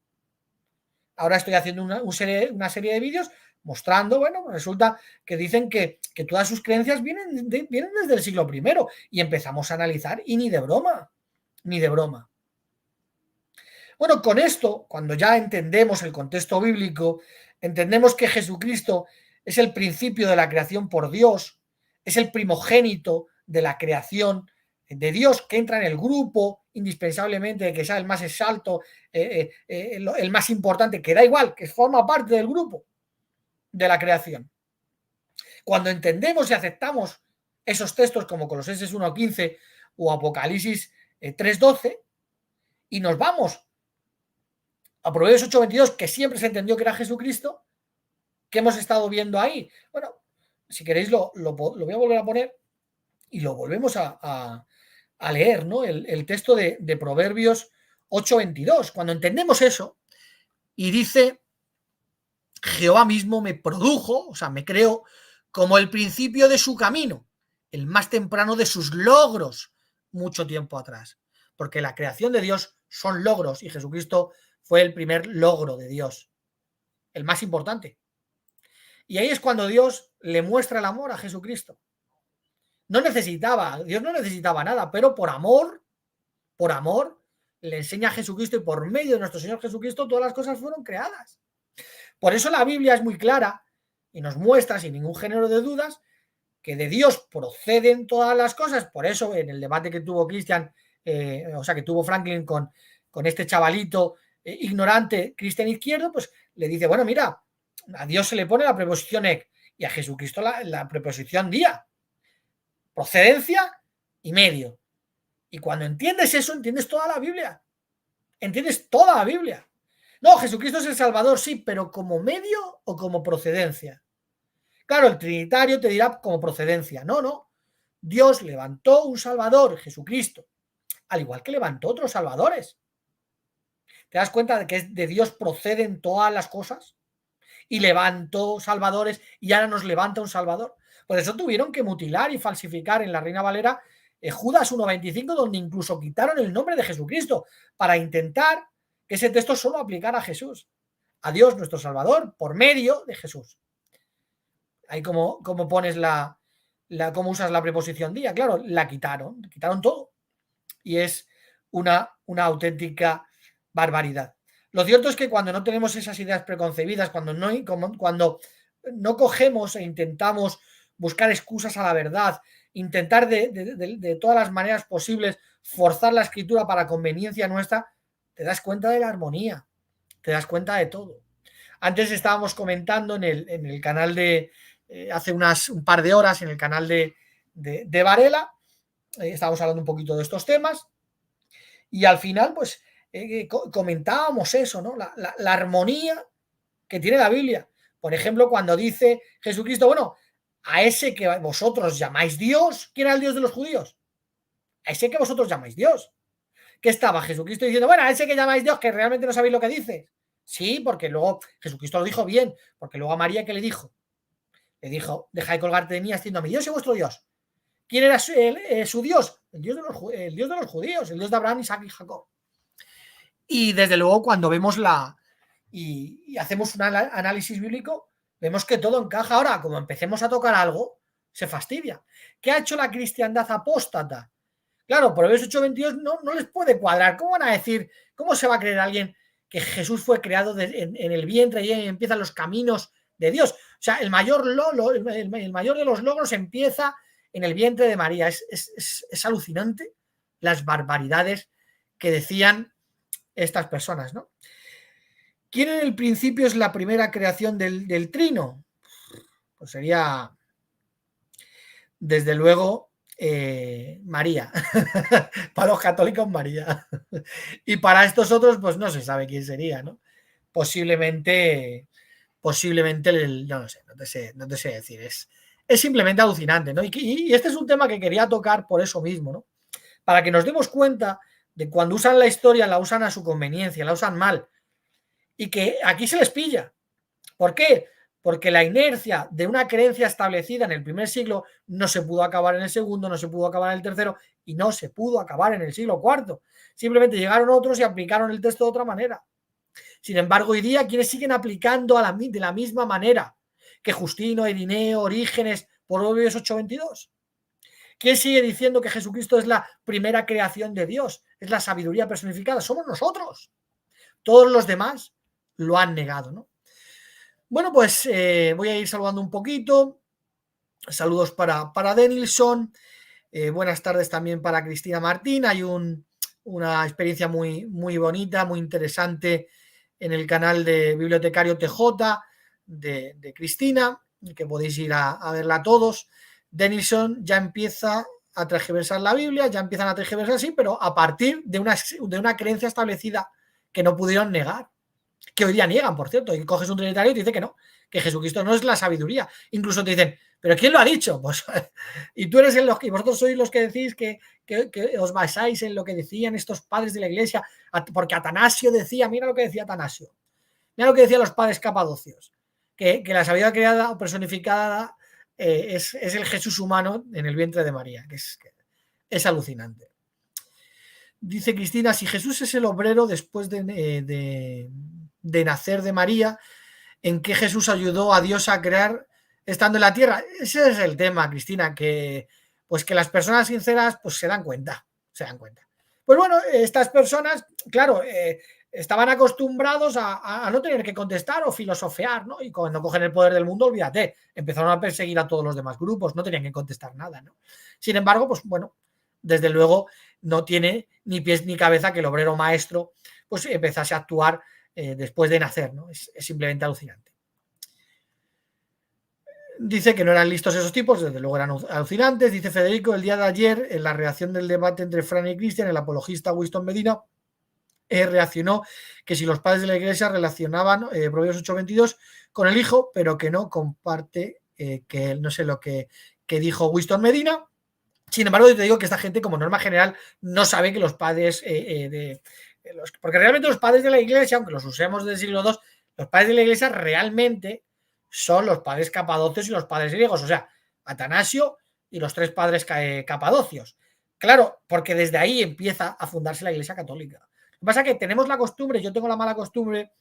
Ahora estoy haciendo una serie de vídeos mostrando, bueno, resulta que dicen que todas sus creencias vienen desde el siglo I, y empezamos a analizar y ni de broma. Bueno, con esto, cuando ya entendemos el contexto bíblico, entendemos que Jesucristo es el principio de la creación por Dios, es el primogénito de la creación de Dios, que entra en el grupo indispensablemente, que sea el más exalto, el más importante, que da igual, que forma parte del grupo de la creación. Cuando entendemos y aceptamos esos textos como Colosenses 1:15 o Apocalipsis 3:12 y nos vamos a Proverbios 8:22, que siempre se entendió que era Jesucristo, ¿qué hemos estado viendo ahí? Bueno, si queréis lo voy a volver a poner y lo volvemos a leer, ¿no? El texto de Proverbios 8:22. Cuando entendemos eso y dice, Jehová mismo me produjo, o sea, me creó como el principio de su camino, el más temprano de sus logros, mucho tiempo atrás. Porque la creación de Dios son logros y Jesucristo fue el primer logro de Dios, el más importante. Y ahí es cuando Dios le muestra el amor a Jesucristo. Dios no necesitaba nada, pero por amor, le enseña a Jesucristo y por medio de nuestro Señor Jesucristo todas las cosas fueron creadas. Por eso la Biblia es muy clara y nos muestra sin ningún género de dudas que de Dios proceden todas las cosas. Por eso en el debate que tuvo Cristian, que tuvo Franklin con este chavalito ignorante, Cristian Izquierdo, pues le dice, bueno, mira, a Dios se le pone la preposición ek y a Jesucristo la preposición día. Procedencia y medio. Y cuando entiendes eso, entiendes toda la Biblia. Entiendes toda la Biblia. No, Jesucristo es el Salvador, sí, pero ¿como medio o como procedencia? Claro, el trinitario te dirá como procedencia. No. Dios levantó un Salvador, Jesucristo, al igual que levantó otros salvadores. ¿Te das cuenta de que de Dios proceden todas las cosas? Y levantó salvadores y ahora nos levanta un Salvador. Por eso tuvieron que mutilar y falsificar en la Reina Valera Judas 1:25, donde incluso quitaron el nombre de Jesucristo para intentar que ese texto solo aplicara a Jesús, a Dios nuestro Salvador, por medio de Jesús. Ahí como pones cómo usas la preposición día, claro, la quitaron todo. Y es una auténtica barbaridad. Lo cierto es que cuando no tenemos esas ideas preconcebidas, cuando no cogemos e intentamos buscar excusas a la verdad, intentar de todas las maneras posibles forzar la escritura para conveniencia nuestra, te das cuenta de la armonía, te das cuenta de todo. Antes estábamos comentando en el canal de, hace un par de horas, en el canal de Varela, estábamos hablando un poquito de estos temas y al final pues comentábamos eso, ¿no? La armonía que tiene la Biblia. Por ejemplo, cuando dice Jesucristo, bueno, a ese que vosotros llamáis Dios, ¿quién era el Dios de los judíos? A ese que vosotros llamáis Dios. ¿Qué estaba Jesucristo diciendo? Bueno, a ese que llamáis Dios, que realmente no sabéis lo que dice. Sí, porque luego Jesucristo lo dijo bien, porque luego a María, ¿qué le dijo? Le dijo, deja de colgarte de mí haciendo mi Dios y vuestro Dios. ¿Quién era su Dios? El Dios de los judíos, el Dios de Abraham, Isaac y Jacob. Y desde luego cuando vemos y hacemos un análisis bíblico, vemos que todo encaja. Ahora, como empecemos a tocar algo, se fastidia. ¿Qué ha hecho la cristiandad apóstata? Claro, Proverbios 8:22 no les puede cuadrar. ¿Cómo van a decir, cómo se va a creer alguien que Jesús fue creado en el vientre y empiezan los caminos de Dios? O sea, el mayor de los logros empieza en el vientre de María. Es alucinante las barbaridades que decían estas personas, ¿no? ¿Quién en el principio es la primera creación del trino? Pues sería, desde luego, María. Para los católicos, María. Y para estos otros, pues no se sabe quién sería, ¿no? Posiblemente no lo sé, no te sé decir. Es simplemente alucinante, ¿no? Y este es un tema que quería tocar por eso mismo, ¿no? Para que nos demos cuenta de cuando usan la historia, la usan a su conveniencia, la usan mal. Y que aquí se les pilla. ¿Por qué? Porque la inercia de una creencia establecida en el primer siglo no se pudo acabar en el segundo, no se pudo acabar en el tercero y no se pudo acabar en el siglo IV. Simplemente llegaron otros y aplicaron el texto de otra manera. Sin embargo, hoy día, ¿quiénes siguen aplicando de la misma manera que Justino, Irineo, Orígenes, Proverbios 8:22? ¿Quién sigue diciendo que Jesucristo es la primera creación de Dios? Es la sabiduría personificada. Somos nosotros. Todos los demás lo han negado, ¿no? Bueno, pues voy a ir saludando un poquito. Saludos para Denilson. Buenas tardes también para Cristina Martín. Hay una experiencia muy, muy bonita, muy interesante en el canal de Bibliotecario TJ de Cristina, que podéis ir a verla todos. Denison ya empieza a tergiversar la Biblia, ya empiezan a tergiversar, sí, pero a partir de una creencia establecida que no pudieron negar, que hoy día niegan, por cierto, y coges un trinitario y te dice que no, que Jesucristo no es la sabiduría. Incluso te dicen, ¿pero quién lo ha dicho? Pues, y tú eres y vosotros sois los que decís que os basáis en lo que decían estos padres de la iglesia, porque Atanasio decía, mira lo que decía Atanasio, mira lo que decían los padres capadocios, que la sabiduría creada o personificada es el Jesús humano en el vientre de María, que es alucinante. Dice Cristina, si Jesús es el obrero después de nacer de María, ¿en qué Jesús ayudó a Dios a crear estando en la tierra? Ese es el tema, Cristina, que pues que las personas sinceras pues se dan cuenta. Pues bueno, estas personas, claro, estaban acostumbrados a no tener que contestar o filosofear, ¿no? Y cuando cogen el poder del mundo, olvídate, empezaron a perseguir a todos los demás grupos, no tenían que contestar nada, ¿no? Sin embargo, pues bueno, desde luego no tiene ni pies ni cabeza que el obrero maestro pues empezase a actuar después de nacer, ¿no? Es simplemente alucinante. Dice que no eran listos esos tipos, desde luego eran alucinantes. Dice Federico, el día de ayer, en la reacción del debate entre Fran y Cristian, el apologista Winston Medina reaccionó que si los padres de la iglesia relacionaban Proverbios 8:22 con el hijo, pero que no comparte, que no sé lo que dijo Winston Medina. Sin embargo, yo te digo que esta gente, como norma general, no sabe que los padres porque realmente los padres de la iglesia, aunque los usemos desde el siglo II, los padres de la iglesia realmente son los padres capadocios y los padres griegos, o sea, Atanasio y los tres padres capadocios. Claro, porque desde ahí empieza a fundarse la iglesia católica. Lo que pasa es que tenemos la costumbre, yo tengo la mala costumbre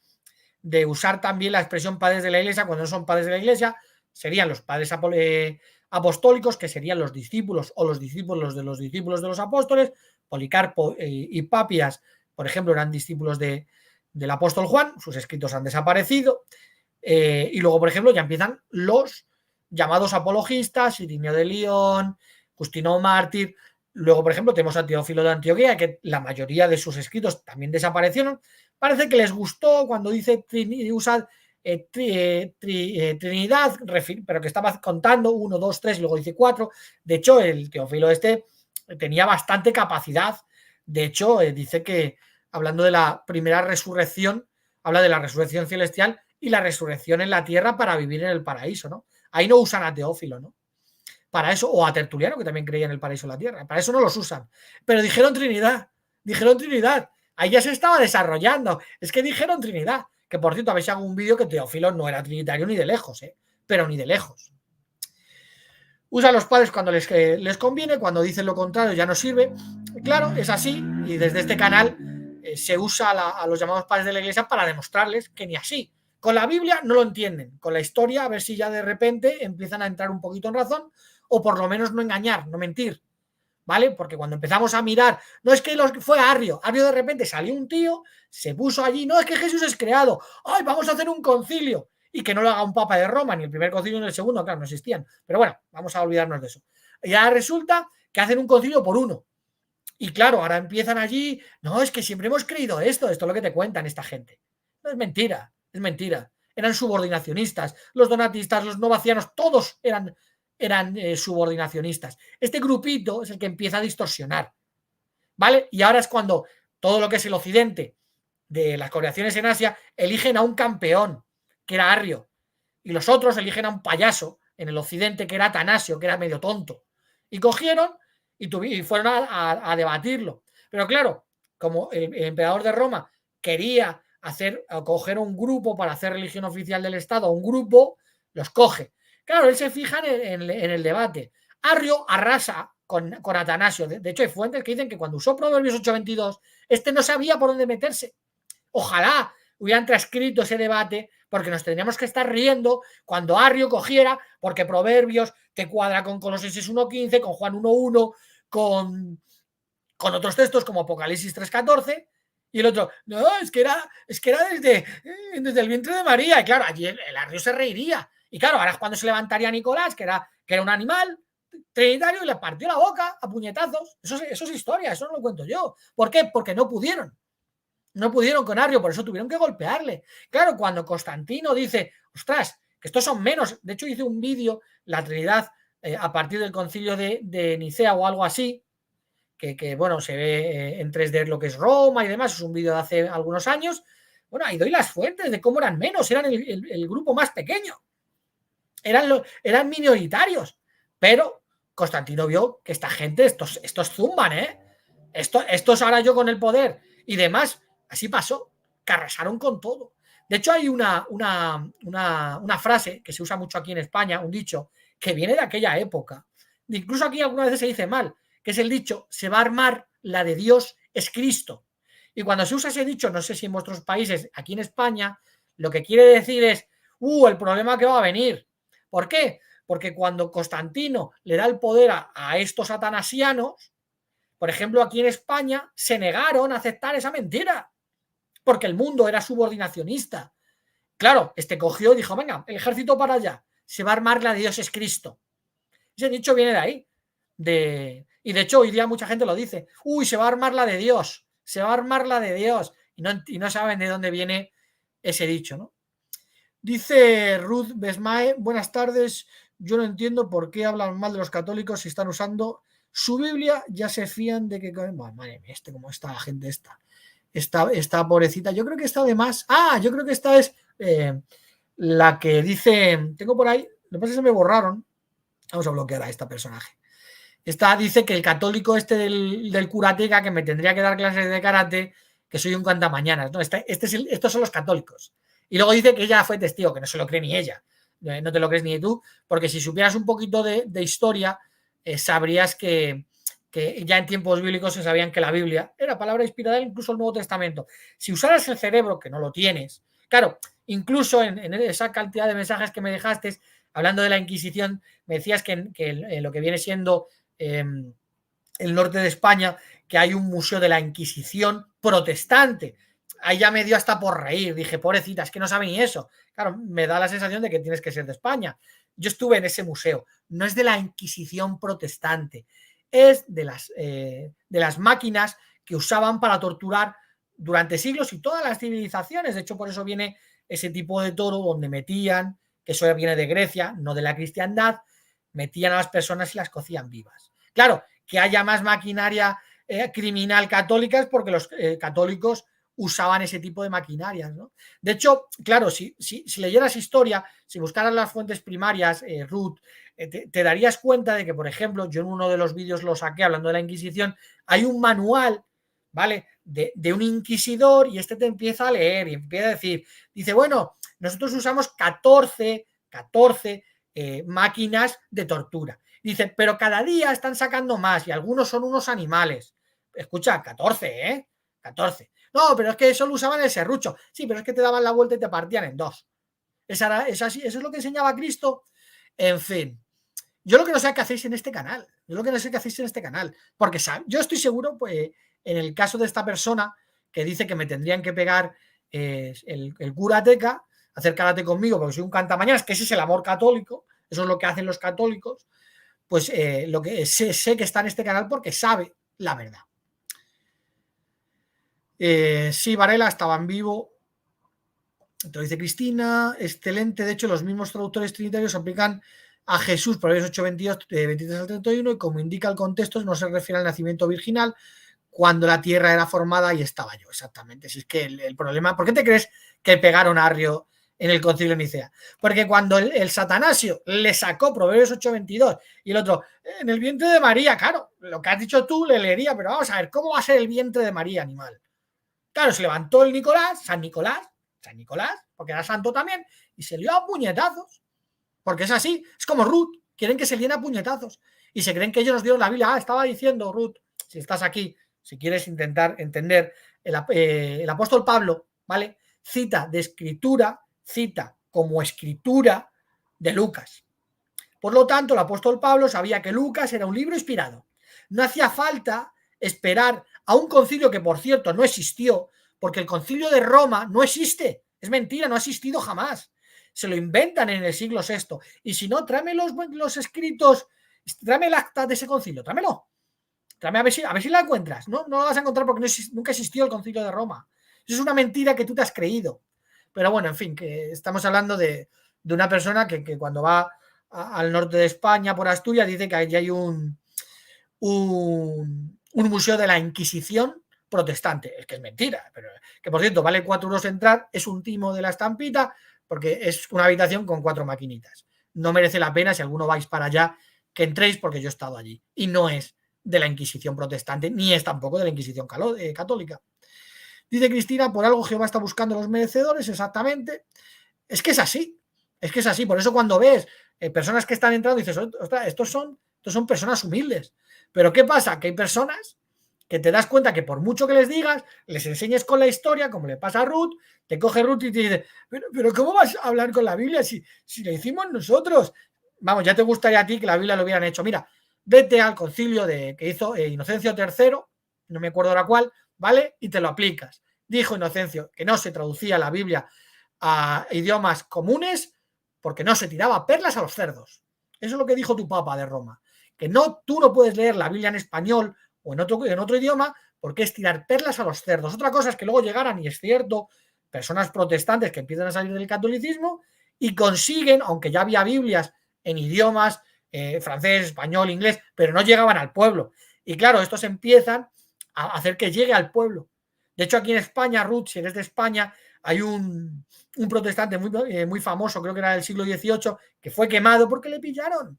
de usar también la expresión padres de la iglesia cuando no son padres de la iglesia, serían los padres apostólicos, que serían los discípulos o los discípulos de los apóstoles. Policarpo y Papias, por ejemplo, eran discípulos del apóstol Juan, sus escritos han desaparecido, y luego, por ejemplo, ya empiezan los llamados apologistas, Irineo de León, Justino Mártir. Luego, por ejemplo, tenemos a Teófilo de Antioquía, que la mayoría de sus escritos también desaparecieron. Parece que les gustó cuando dice usa Trinidad, pero que estaba contando 1, 2, 3, luego dice 4. De hecho, el Teófilo tenía bastante capacidad. De hecho, dice que, hablando de la primera resurrección, habla de la resurrección celestial y la resurrección en la tierra para vivir en el paraíso, ¿no? Ahí no usan a Teófilo, ¿no? Para eso, o a Tertuliano, que también creía en el paraíso en la tierra. Para eso no los usan. Pero dijeron Trinidad. Ahí ya se estaba desarrollando. Es que dijeron Trinidad. Que por cierto, habéis hago un vídeo que Teófilo no era trinitario ni de lejos, pero ni de lejos. Usa a los padres cuando les conviene, cuando dicen lo contrario ya no sirve. Claro, es así, y desde este canal se usa a los llamados padres de la iglesia para demostrarles que ni así. Con la Biblia no lo entienden, con la historia a ver si ya de repente empiezan a entrar un poquito en razón, o por lo menos no engañar, no mentir, ¿vale? Porque cuando empezamos a mirar, no es que fue Arrio de repente salió un tío, se puso allí, no es que Jesús es creado, ¡ay, vamos a hacer un concilio! Y que no lo haga un papa de Roma, ni el primer concilio ni el segundo, claro, no existían. Pero bueno, vamos a olvidarnos de eso. Y ahora resulta que hacen un concilio por uno. Y claro, ahora empiezan allí, no, es que siempre hemos creído esto es lo que te cuentan esta gente. No, es mentira, es mentira. Eran subordinacionistas, los donatistas, los novacianos, todos eran subordinacionistas. Este grupito es el que empieza a distorsionar, ¿vale? Y ahora es cuando todo lo que es el occidente de las congregaciones en Asia eligen a un campeón, que era Arrio, y los otros eligen a un payaso en el occidente, que era Atanasio, que era medio tonto. Y cogieron y fueron a debatirlo. Pero claro, como el emperador de Roma quería coger un grupo para hacer religión oficial del Estado, un grupo, los coge. Claro, él se fija en el debate. Arrio arrasa con Atanasio. De hecho, hay fuentes que dicen que cuando usó Proverbios 8:22, no sabía por dónde meterse. Ojalá hubieran transcrito ese debate, porque nos tendríamos que estar riendo cuando Arrio cogiera, porque Proverbios te cuadra con Colosenses 1:15, con Juan 1:1, con otros textos como Apocalipsis 3:14, y el otro, no, es que era desde el vientre de María. Y claro, allí el Arrio se reiría. Y claro, ahora es cuando se levantaría Nicolás, que era un animal, trinitario y le partió la boca a puñetazos. Eso es historia, eso no lo cuento yo. ¿Por qué? Porque no pudieron. No pudieron con Arrio, por eso tuvieron que golpearle. Claro, cuando Constantino dice, ostras, que estos son menos. De hecho, hice un vídeo, la Trinidad, a partir del concilio de Nicea o algo así, que bueno, se ve en 3D lo que es Roma y demás. Es un vídeo de hace algunos años. Bueno, ahí doy las fuentes de cómo eran menos, eran el grupo más pequeño. Eran minoritarios. Pero Constantino vio que esta gente, estos zumban, estos ahora yo con el poder y demás. Así pasó, que arrasaron con todo. De hecho, hay una frase que se usa mucho aquí en España, un dicho, que viene de aquella época. Incluso aquí algunas veces se dice mal, que es el dicho, se va a armar la de Dios es Cristo. Y cuando se usa ese dicho, no sé si en vuestros países, aquí en España, lo que quiere decir es, el problema que va a venir. ¿Por qué? Porque cuando Constantino le da el poder a estos atanasianos, por ejemplo, aquí en España, se negaron a aceptar esa mentira, porque el mundo era subordinacionista. Claro, cogió y dijo, venga, el ejército para allá, se va a armar la de Dios es Cristo. Ese dicho viene de ahí. Y de hecho, hoy día mucha gente lo dice, se va a armar la de Dios, se va a armar la de Dios. Y no saben de dónde viene ese dicho, ¿no? Dice Ruth Besmae, buenas tardes, yo no entiendo por qué hablan mal de los católicos si están usando su Biblia, ya se fían de que... Madre mía, cómo está la gente esta pobrecita. Yo creo que esta además... yo creo que esta es la que dice... Tengo por ahí... Lo que pasa es que se me borraron. Vamos a bloquear a esta personaje. Esta dice que el católico del curateca que me tendría que dar clases de karate, que soy un cantamañanas, ¿no? Estos son los católicos. Y luego dice que ella fue testigo, que no se lo cree ni ella. No te lo crees ni tú, porque si supieras un poquito de historia, sabrías que ya en tiempos bíblicos se sabían que la Biblia era palabra inspirada, incluso el Nuevo Testamento. Si usaras el cerebro, que no lo tienes, claro, incluso en esa cantidad de mensajes que me dejaste, hablando de la Inquisición, me decías que lo que viene siendo el norte de España, que hay un museo de la Inquisición protestante. Ahí ya me dio hasta por reír, dije, pobrecita, es que no sabe ni eso. Claro, me da la sensación de que tienes que ser de España. Yo estuve en ese museo, no es de la Inquisición protestante, es de las máquinas que usaban para torturar durante siglos y todas las civilizaciones. De hecho, por eso viene ese tipo de toro donde metían, que eso viene de Grecia, no de la cristiandad, metían a las personas y las cocían vivas. Claro, que haya más maquinaria criminal católica es porque los católicos usaban ese tipo de maquinarias, ¿no? De hecho, claro, si leyeras historia, si buscaras las fuentes primarias, Ruth, te darías cuenta de que, por ejemplo, yo en uno de los vídeos lo saqué hablando de la Inquisición, hay un manual, ¿vale?, de un inquisidor y te empieza a leer y empieza a decir, dice, bueno, nosotros usamos 14 máquinas de tortura. Dice, pero cada día están sacando más y algunos son unos animales. Escucha, 14, 14. No, pero es que eso lo usaban el serrucho. Sí, pero es que te daban la vuelta y te partían en dos. Eso es lo que enseñaba Cristo. En fin, yo lo que no sé qué hacéis en este canal. Porque yo estoy seguro, pues, en el caso de esta persona que dice que me tendrían que pegar el curateca, hacer karate conmigo porque soy un cantamañanas, que ese es el amor católico, eso es lo que hacen los católicos, pues lo que sé que está en este canal porque sabe la verdad. Sí, Varela estaba en vivo. Entonces dice Cristina, excelente. De hecho, los mismos traductores trinitarios aplican a Jesús, Proverbios 8:22, 23 al 31, y como indica el contexto, no se refiere al nacimiento virginal, cuando la tierra era formada y estaba yo. Exactamente. Si es que el problema, ¿por qué te crees que pegaron a Arrio en el concilio de Nicea? Porque cuando el Satanasio le sacó Proverbios 8:22 y el otro, en el vientre de María, claro, lo que has dicho tú le leería, pero vamos a ver, ¿cómo va a ser el vientre de María, animal? Claro, se levantó el San Nicolás, porque era santo también, y se lió a puñetazos. Porque es así, es como Ruth, quieren que se líen a puñetazos. Y se creen que ellos nos dieron la Biblia. Estaba diciendo Ruth, si estás aquí, si quieres intentar entender, el apóstol Pablo, ¿vale?, cita de escritura, cita como escritura de Lucas. Por lo tanto, el apóstol Pablo sabía que Lucas era un libro inspirado. No hacía falta esperar a un concilio que, por cierto, no existió, porque el concilio de Roma no existe, es mentira, no ha existido jamás. Se lo inventan en el siglo VI. Y si no, tráeme los escritos Tráeme el acta de ese concilio, tráemelo. Tráeme a ver si la encuentras. No lo vas a encontrar porque nunca existió el concilio de Roma. Eso es una mentira que tú te has creído. Pero bueno, en fin, que estamos hablando de una persona que cuando va al norte de España, por Asturias, dice que allí hay un museo de la Inquisición protestante. Es que es mentira, pero que por cierto vale 4 euros entrar, es un timo de la estampita, porque es una habitación con 4 maquinitas. No merece la pena, si alguno vais para allá, que entréis, porque yo he estado allí. Y no es de la Inquisición protestante, ni es tampoco de la Inquisición católica. Dice Cristina, por algo Jehová está buscando a los merecedores, exactamente. Es que es así, por eso cuando ves personas que están entrando dices, ostras, estos son personas humildes. Pero ¿qué pasa? Que hay personas que te das cuenta que por mucho que les digas, les enseñes con la historia, como le pasa a Ruth, te coge Ruth y te dice, pero ¿cómo vas a hablar con la Biblia si lo hicimos nosotros? Vamos, ya te gustaría a ti que la Biblia lo hubieran hecho. Mira, vete al concilio que hizo Inocencio III, no me acuerdo ahora cuál, ¿vale? Y te lo aplicas. Dijo Inocencio que no se traducía la Biblia a idiomas comunes porque no se tiraba perlas a los cerdos. Eso es lo que dijo tu papa de Roma. Que tú no puedes leer la Biblia en español o en otro idioma porque es tirar perlas a los cerdos. Otra cosa es que luego llegaran, y es cierto, personas protestantes que empiezan a salir del catolicismo y consiguen, aunque ya había Biblias en idiomas francés, español, inglés, pero no llegaban al pueblo. Y claro, estos empiezan a hacer que llegue al pueblo. De hecho, aquí en España, Ruth, si eres de España, hay un protestante muy famoso, creo que era del siglo XVIII, que fue quemado porque le pillaron.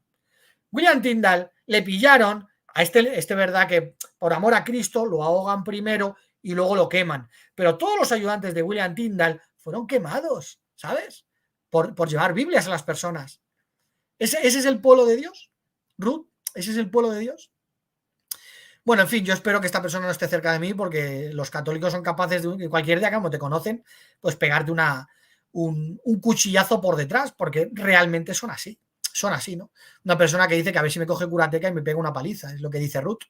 William Tyndale le pillaron a este verdad que por amor a Cristo lo ahogan primero y luego lo queman. Pero todos los ayudantes de William Tyndale fueron quemados, ¿sabes? Por llevar Biblias a las personas. ¿Ese es el pueblo de Dios? Ruth, ¿ese es el pueblo de Dios? Bueno, en fin, yo espero que esta persona no esté cerca de mí porque los católicos son capaces de cualquier día, como te conocen, pues pegarte un cuchillazo por detrás, porque realmente son así, ¿no? Una persona que dice que a ver si me coge curateca y me pega una paliza, es lo que dice Ruth.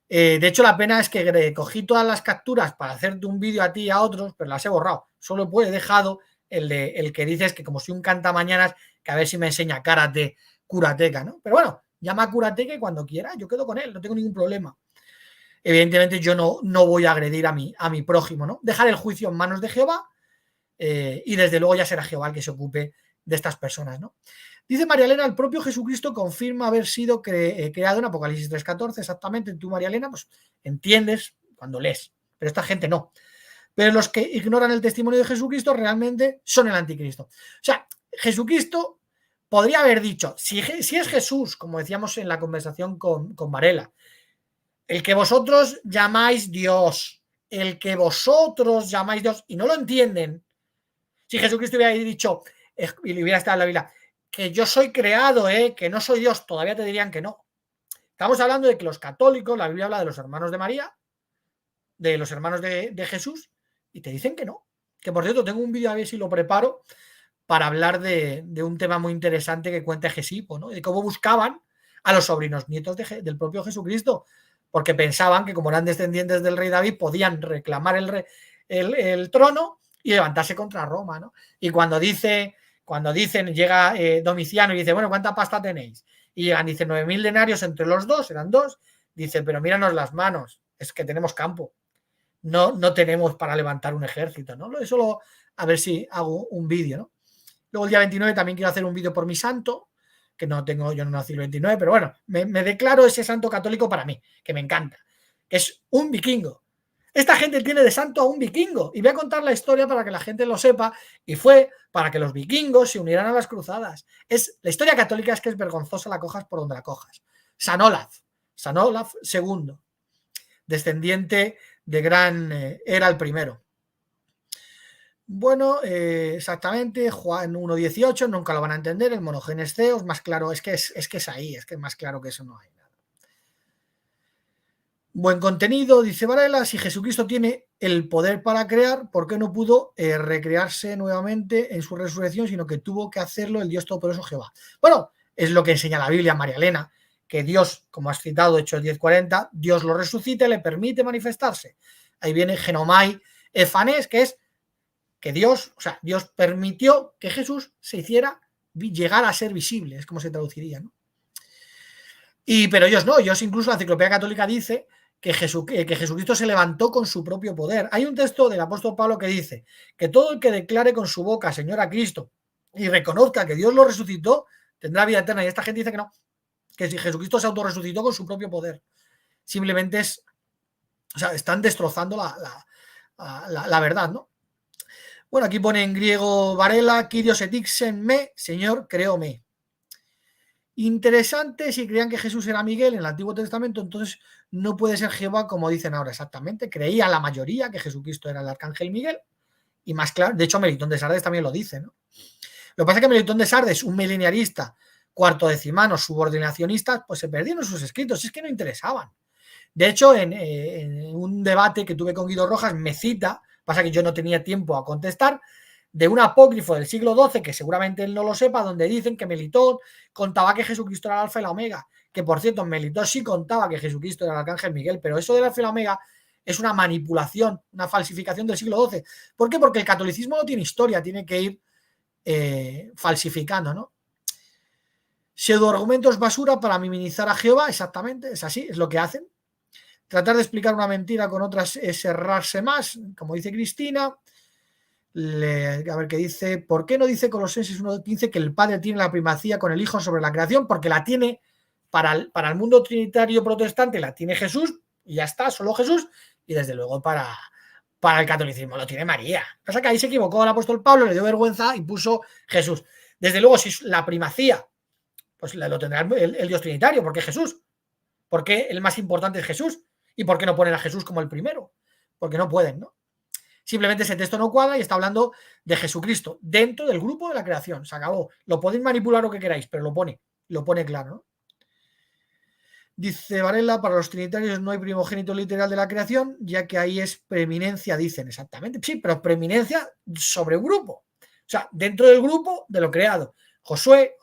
De hecho, la pena es que cogí todas las capturas para hacerte un vídeo a ti y a otros, pero las he borrado. Solo he dejado el que dices que como soy un cantamañanas, que a ver si me enseña karate, curateca, ¿no? Pero bueno, llama a curateca y cuando quiera yo quedo con él, no tengo ningún problema. Evidentemente yo no voy a agredir a mi prójimo, ¿no? Dejar el juicio en manos de Jehová y desde luego ya será Jehová el que se ocupe de estas personas, ¿no? Dice María Elena, el propio Jesucristo confirma haber sido creado en Apocalipsis 3:14, exactamente. Tú, María Elena, pues entiendes cuando lees, pero esta gente no. Pero los que ignoran el testimonio de Jesucristo realmente son el anticristo. O sea, Jesucristo podría haber dicho, si es Jesús, como decíamos en la conversación con Varela, el que vosotros llamáis Dios, y no lo entienden. Si Jesucristo hubiera dicho, y le hubiera estado en la Biblia, que yo soy creado, que no soy Dios, todavía te dirían que no. Estamos hablando de que los católicos, la Biblia habla de los hermanos de María, de los hermanos de Jesús, y te dicen que no. Que por cierto, tengo un vídeo, a ver si lo preparo, para hablar de un tema muy interesante que cuenta Gesipo, ¿no? De cómo buscaban a los sobrinos nietos del propio Jesucristo, porque pensaban que como eran descendientes del rey David, podían reclamar el trono y levantarse contra Roma, ¿no? Y cuando dicen, llega Domiciano y dice, bueno, ¿cuánta pasta tenéis? Y llegan, dice, 9.000 denarios entre los dos, eran dos, dice, pero míranos las manos, es que tenemos campo, no tenemos para levantar un ejército, ¿no? Eso a ver si hago un vídeo, ¿no? Luego el día 29 también quiero hacer un vídeo por mi santo, que yo no nací el 29, pero bueno, me declaro ese santo católico para mí, que me encanta, que es un vikingo. Esta gente tiene de santo a un vikingo, y voy a contar la historia para que la gente lo sepa, y fue para que los vikingos se unieran a las cruzadas. La historia católica es que es vergonzosa, la cojas por donde la cojas. San Olaf II, descendiente de era el primero. Bueno, exactamente, Juan 1:18, nunca lo van a entender, el monogenes theos, más claro, es que es ahí, es que más claro que eso no hay nada. Buen contenido, dice Varela, si Jesucristo tiene el poder para crear, ¿por qué no pudo recrearse nuevamente en su resurrección, sino que tuvo que hacerlo el Dios Todopoderoso Jehová? Bueno, es lo que enseña la Biblia, María Elena, que Dios, como has citado, Hechos 10:40, Dios lo resucita y le permite manifestarse. Ahí viene Genomai Efanés, que es que Dios permitió que Jesús se hiciera llegar a ser visible, es como se traduciría, ¿no? Pero ellos no, ellos incluso la Enciclopedia Católica dice que Jesucristo se levantó con su propio poder. Hay un texto del apóstol Pablo que dice que todo el que declare con su boca Señor a Cristo y reconozca que Dios lo resucitó, tendrá vida eterna. Y esta gente dice que no, que si Jesucristo se autorresucitó con su propio poder. Simplemente están destrozando la verdad, ¿no? Bueno, aquí pone en griego Varela, Kyrios etixen me, Señor, créome. Interesante, si creían que Jesús era Miguel en el Antiguo Testamento, entonces no puede ser Jehová como dicen ahora exactamente. Creía la mayoría que Jesucristo era el arcángel Miguel, y más claro, de hecho Melitón de Sardes también lo dice, ¿no? Lo que pasa es que Melitón de Sardes, un mileniarista, cuartodecimano, subordinacionista, pues se perdieron sus escritos, es que no interesaban. De hecho, en un debate que tuve con Guido Rojas, me cita, pasa que yo no tenía tiempo a contestar, de un apócrifo del siglo XII, que seguramente él no lo sepa, donde dicen que Melitón contaba que Jesucristo era el alfa y la omega, que por cierto, Melitón sí contaba que Jesucristo era el arcángel Miguel, pero eso del alfa y la omega es una manipulación, una falsificación del siglo XII. ¿Por qué? Porque el catolicismo no tiene historia, tiene que ir falsificando, ¿no? Pseudoargumentos basura para minimizar a Jehová, exactamente, es así, es lo que hacen. Tratar de explicar una mentira con otras es errarse más, como dice Cristina. A ver qué dice. ¿Por qué no dice Colosenses 1:15 que el Padre tiene la primacía con el Hijo sobre la creación? Porque la tiene para el mundo trinitario protestante, la tiene Jesús, y ya está, solo Jesús, y desde luego para el catolicismo lo tiene María. Pasa que ahí se equivocó el apóstol Pablo, le dio vergüenza y puso Jesús. Desde luego, si la primacía, pues lo tendrá el Dios trinitario, porque es Jesús. Porque el más importante es Jesús. ¿Y por qué no ponen a Jesús como el primero? Porque no pueden, ¿no? Simplemente ese texto no cuadra y está hablando de Jesucristo dentro del grupo de la creación. Se acabó. Lo podéis manipular lo que queráis, pero lo pone claro, ¿no? Dice Varela, para los trinitarios no hay primogénito literal de la creación, ya que ahí es preeminencia, dicen exactamente. Sí, pero preeminencia sobre un grupo. O sea, dentro del grupo de lo creado. José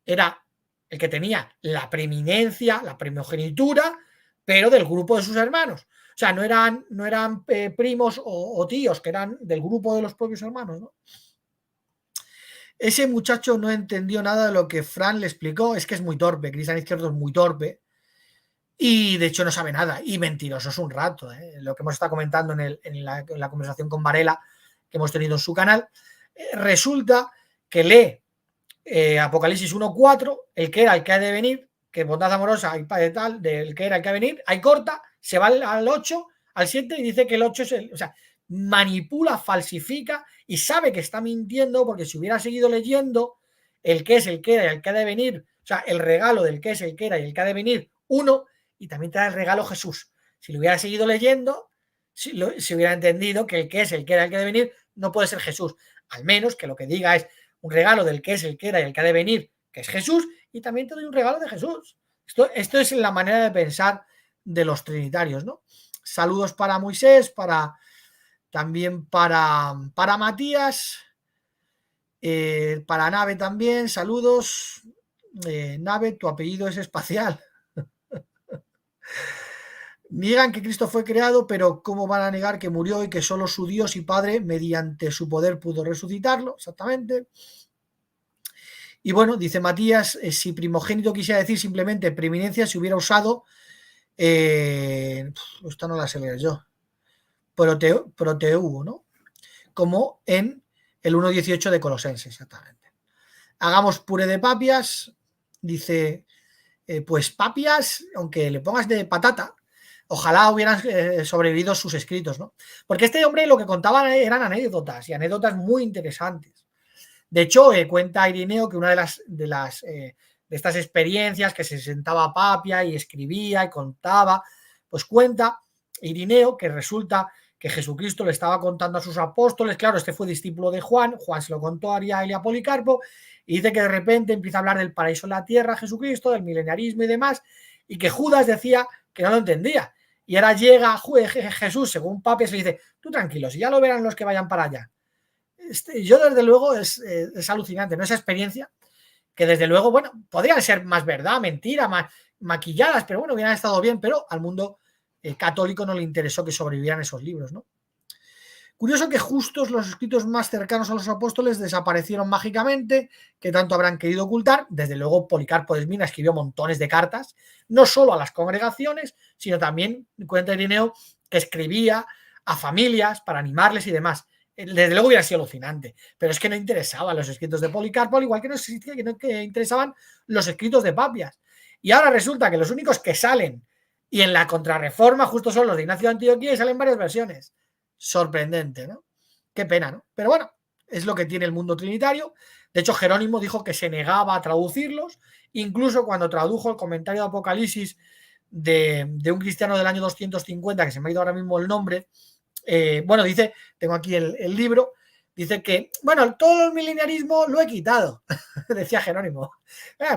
era el que tenía la preeminencia, la primogenitura, pero del grupo de sus hermanos. O sea, no eran primos o tíos, que eran del grupo de los propios hermanos, ¿no? Ese muchacho no entendió nada de lo que Fran le explicó, es que es muy torpe, Cristian Izquierdo es muy torpe, y de hecho no sabe nada, y mentiroso es un rato, ¿eh? Lo que hemos estado comentando en la conversación con Varela, que hemos tenido en su canal, resulta que lee Apocalipsis 1:4, el que era, el que ha de venir, que bondad amorosa y padre tal, del que era, el que ha de venir, ahí corta, se va al 8, al 7 y dice que el 8 es el... O sea, manipula, falsifica y sabe que está mintiendo, porque si hubiera seguido leyendo el que es, el que era y el que ha de venir, o sea, el regalo del que es, el que era y el que ha de venir, uno, y también trae el regalo Jesús. Si lo hubiera seguido leyendo, si hubiera entendido que el que es, el que era, el que ha de venir, no puede ser Jesús. Al menos que lo que diga es un regalo del que es, el que era y el que ha de venir, que es Jesús, y también te doy un regalo de Jesús. Esto es la manera de pensar de los trinitarios, ¿no? Saludos para Moisés, también para Matías, para Nave también, saludos. Nave, tu apellido es espacial. Niegan que Cristo fue creado, pero ¿cómo van a negar que murió y que solo su Dios y Padre, mediante su poder, pudo resucitarlo? Exactamente. Y bueno, dice Matías, si primogénito quisiera decir simplemente preeminencia, si hubiera usado, esta no la sé leer yo, proteu, ¿no? Como en el 1:18 de Colosenses, exactamente. Hagamos puré de papias, dice, pues papias, aunque le pongas de patata, ojalá hubieran sobrevivido sus escritos, ¿no? Porque este hombre lo que contaba eran anécdotas, y anécdotas muy interesantes. De hecho, cuenta Irineo que una de estas experiencias, que se sentaba a Papia y escribía y contaba, pues cuenta Irineo que resulta que Jesucristo le estaba contando a sus apóstoles. Claro, este fue discípulo de Juan se lo contó a Ariel y a Policarpo, y dice que de repente empieza a hablar del paraíso en la tierra, Jesucristo, del milenarismo y demás, y que Judas decía que no lo entendía. Y ahora llega Jesús, según Papias, y dice, tú tranquilo, si ya lo verán los que vayan para allá. Yo desde luego es alucinante, ¿no? Esa experiencia que desde luego, bueno, podrían ser más verdad, mentira, más maquilladas, pero bueno, hubieran estado bien, pero al mundo católico no le interesó que sobrevivieran esos libros, ¿no? Curioso que justos los escritos más cercanos a los apóstoles desaparecieron mágicamente, que tanto habrán querido ocultar. Desde luego, Policarpo de Esmirna escribió montones de cartas, no solo a las congregaciones, sino también, cuenta Irineo, que escribía a familias para animarles y demás. Desde luego hubiera sido alucinante, pero es que no interesaban los escritos de Policarpo, al igual que no existía, que interesaban los escritos de Papias. Y ahora resulta que los únicos que salen y en la Contrarreforma justo son los de Ignacio de Antioquía y salen varias versiones. Sorprendente, ¿no? Qué pena, ¿no? Pero bueno, es lo que tiene el mundo trinitario. De hecho, Jerónimo dijo que se negaba a traducirlos, incluso cuando tradujo el comentario de Apocalipsis de un cristiano del año 250, que se me ha ido ahora mismo el nombre. Bueno, dice, tengo aquí el libro, dice que, bueno, todo el milenarismo lo he quitado, decía Jerónimo.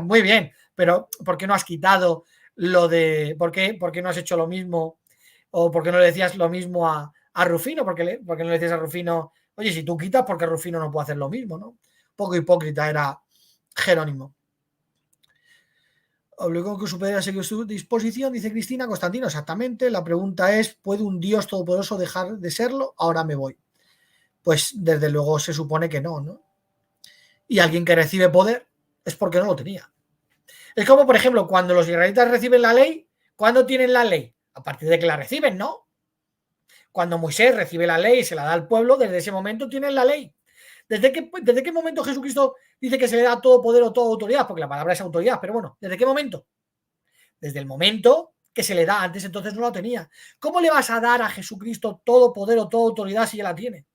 Muy bien, pero ¿por qué no has quitado lo de, por qué no has hecho lo mismo, o por qué no le decías lo mismo a Rufino? ¿Por qué no le decías a Rufino, oye, si tú quitas, porque Rufino no puede hacer lo mismo, ¿no? Poco hipócrita era Jerónimo. Obligó que su poder a seguir su disposición, dice Cristina. Constantino, exactamente. La pregunta es, ¿puede un Dios todopoderoso dejar de serlo? Ahora me voy. Pues desde luego se supone que no, ¿no? Y alguien que recibe poder es porque no lo tenía. Es como, por ejemplo, cuando los israelitas reciben la ley, ¿cuándo tienen la ley? A partir de que la reciben, ¿no? Cuando Moisés recibe la ley y se la da al pueblo, desde ese momento tienen la ley. ¿Desde qué momento Jesucristo dice que se le da todo poder o toda autoridad? Porque la palabra es autoridad, pero bueno, ¿desde qué momento? Desde el momento que se le da, antes entonces no la tenía. ¿Cómo le vas a dar a Jesucristo todo poder o toda autoridad si ya la tiene?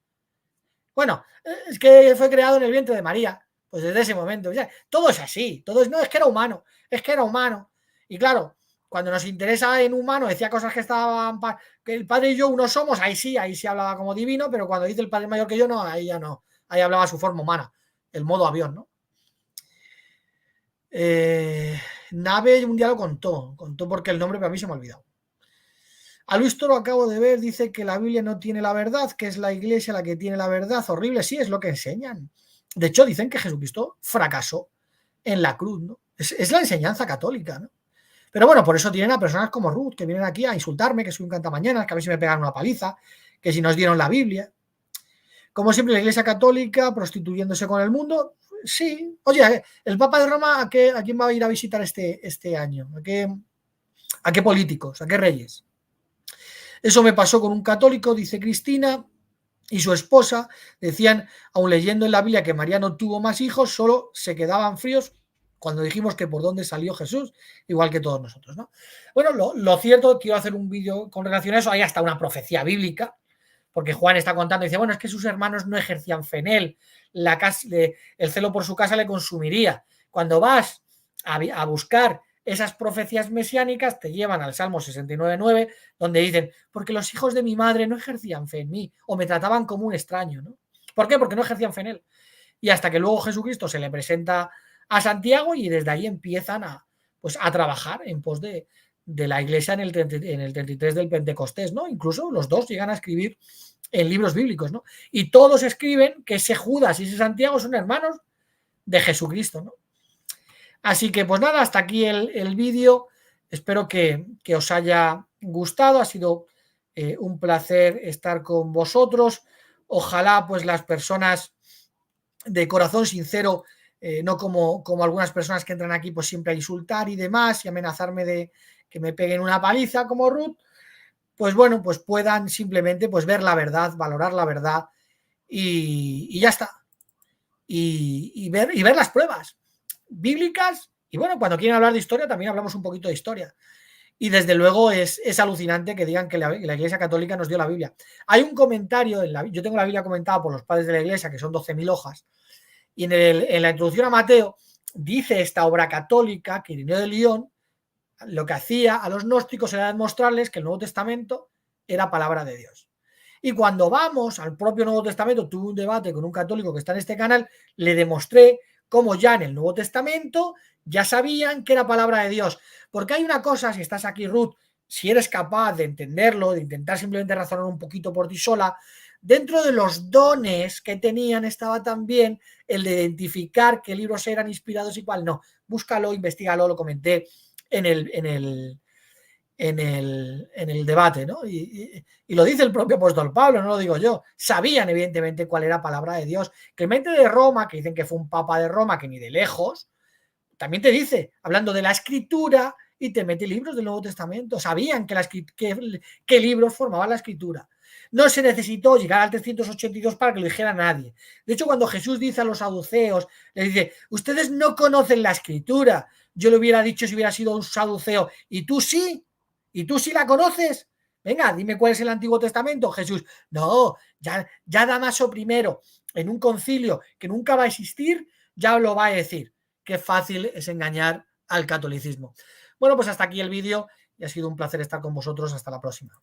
Bueno, es que fue creado en el vientre de María, pues desde ese momento, ya, todo es así, todo es, no, es que era humano, y claro, cuando nos interesa en humano, decía cosas que estaban, que el padre y yo uno somos, ahí sí hablaba como divino, pero cuando dice el padre mayor que yo, no, ahí ya no, ahí hablaba su forma humana, el modo avión, ¿no? Nave un día lo contó porque el nombre para mí se me ha olvidado. A Luis Toro acabo de ver, dice que la Biblia no tiene la verdad, que es la Iglesia la que tiene la verdad. Horrible, sí, es lo que enseñan. De hecho, dicen que Jesucristo fracasó en la cruz, ¿no? Es la enseñanza católica, ¿no? Pero bueno, por eso tienen a personas como Ruth, que vienen aquí a insultarme, que soy un cantamañanas, que a ver si me pegan una paliza, que si nos dieron la Biblia. Como siempre, la Iglesia católica prostituyéndose con el mundo. Sí. Oye, el Papa de Roma, ¿a quién va a ir a visitar este año? ¿A qué políticos? ¿A qué reyes? Eso me pasó con un católico, dice Cristina, y su esposa. Decían, aun leyendo en la Biblia que María no tuvo más hijos, solo se quedaban fríos cuando dijimos que por dónde salió Jesús, igual que todos nosotros, ¿no? Bueno, lo cierto, quiero hacer un vídeo con relación a eso. Hay hasta una profecía bíblica, porque Juan está contando, dice, bueno, es que sus hermanos no ejercían fe en él, el celo por su casa le consumiría. Cuando vas a buscar esas profecías mesiánicas, te llevan al Salmo 69:9, donde dicen, porque los hijos de mi madre no ejercían fe en mí, o me trataban como un extraño, ¿no? ¿Por qué? Porque no ejercían fe en él. Y hasta que luego Jesucristo se le presenta a Santiago y desde ahí empiezan a trabajar en pos de la iglesia en el 33 del Pentecostés, ¿no? Incluso los dos llegan a escribir en libros bíblicos, ¿no? Y todos escriben que ese Judas y ese Santiago son hermanos de Jesucristo, ¿no? Así que pues nada, hasta aquí el vídeo. Espero que os haya gustado. Ha sido un placer estar con vosotros. Ojalá pues las personas de corazón sincero, no como algunas personas que entran aquí pues siempre a insultar y demás y amenazarme de que me peguen una paliza como Ruth, pues bueno, pues puedan simplemente pues ver la verdad, valorar la verdad y ya está. Y ver las pruebas bíblicas. Y bueno, cuando quieren hablar de historia también hablamos un poquito de historia. Y desde luego es alucinante que digan que la Iglesia Católica nos dio la Biblia. Hay un comentario, yo tengo la Biblia comentada por los padres de la Iglesia, que son 12.000 hojas, y en la introducción a Mateo dice esta obra católica que Irineo de Lyon lo que hacía a los gnósticos era demostrarles que el Nuevo Testamento era palabra de Dios. Y cuando vamos al propio Nuevo Testamento, tuve un debate con un católico que está en este canal, le demostré cómo ya en el Nuevo Testamento ya sabían que era palabra de Dios. Porque hay una cosa, si estás aquí, Ruth, si eres capaz de entenderlo, de intentar simplemente razonar un poquito por ti sola, dentro de los dones que tenían estaba también el de identificar qué libros eran inspirados y cuál no. Búscalo, investigalo, lo comenté en en el debate, ¿no? Y lo dice el propio apóstol Pablo, no lo digo yo. Sabían, evidentemente, cuál era palabra de Dios. Clemente de Roma, que dicen que fue un papa de Roma, que ni de lejos, también te dice, hablando de la escritura, y te mete libros del Nuevo Testamento. Sabían que libros formaban la escritura. No se necesitó llegar al 382 para que lo dijera nadie. De hecho, cuando Jesús dice a los saduceos, les dice, ustedes no conocen la escritura. Yo le hubiera dicho si hubiera sido un saduceo, y tú sí la conoces. Venga, dime cuál es el Antiguo Testamento. Jesús, no, ya Damaso primero, en un concilio que nunca va a existir, ya lo va a decir. Qué fácil es engañar al catolicismo. Bueno, pues hasta aquí el vídeo y ha sido un placer estar con vosotros. Hasta la próxima.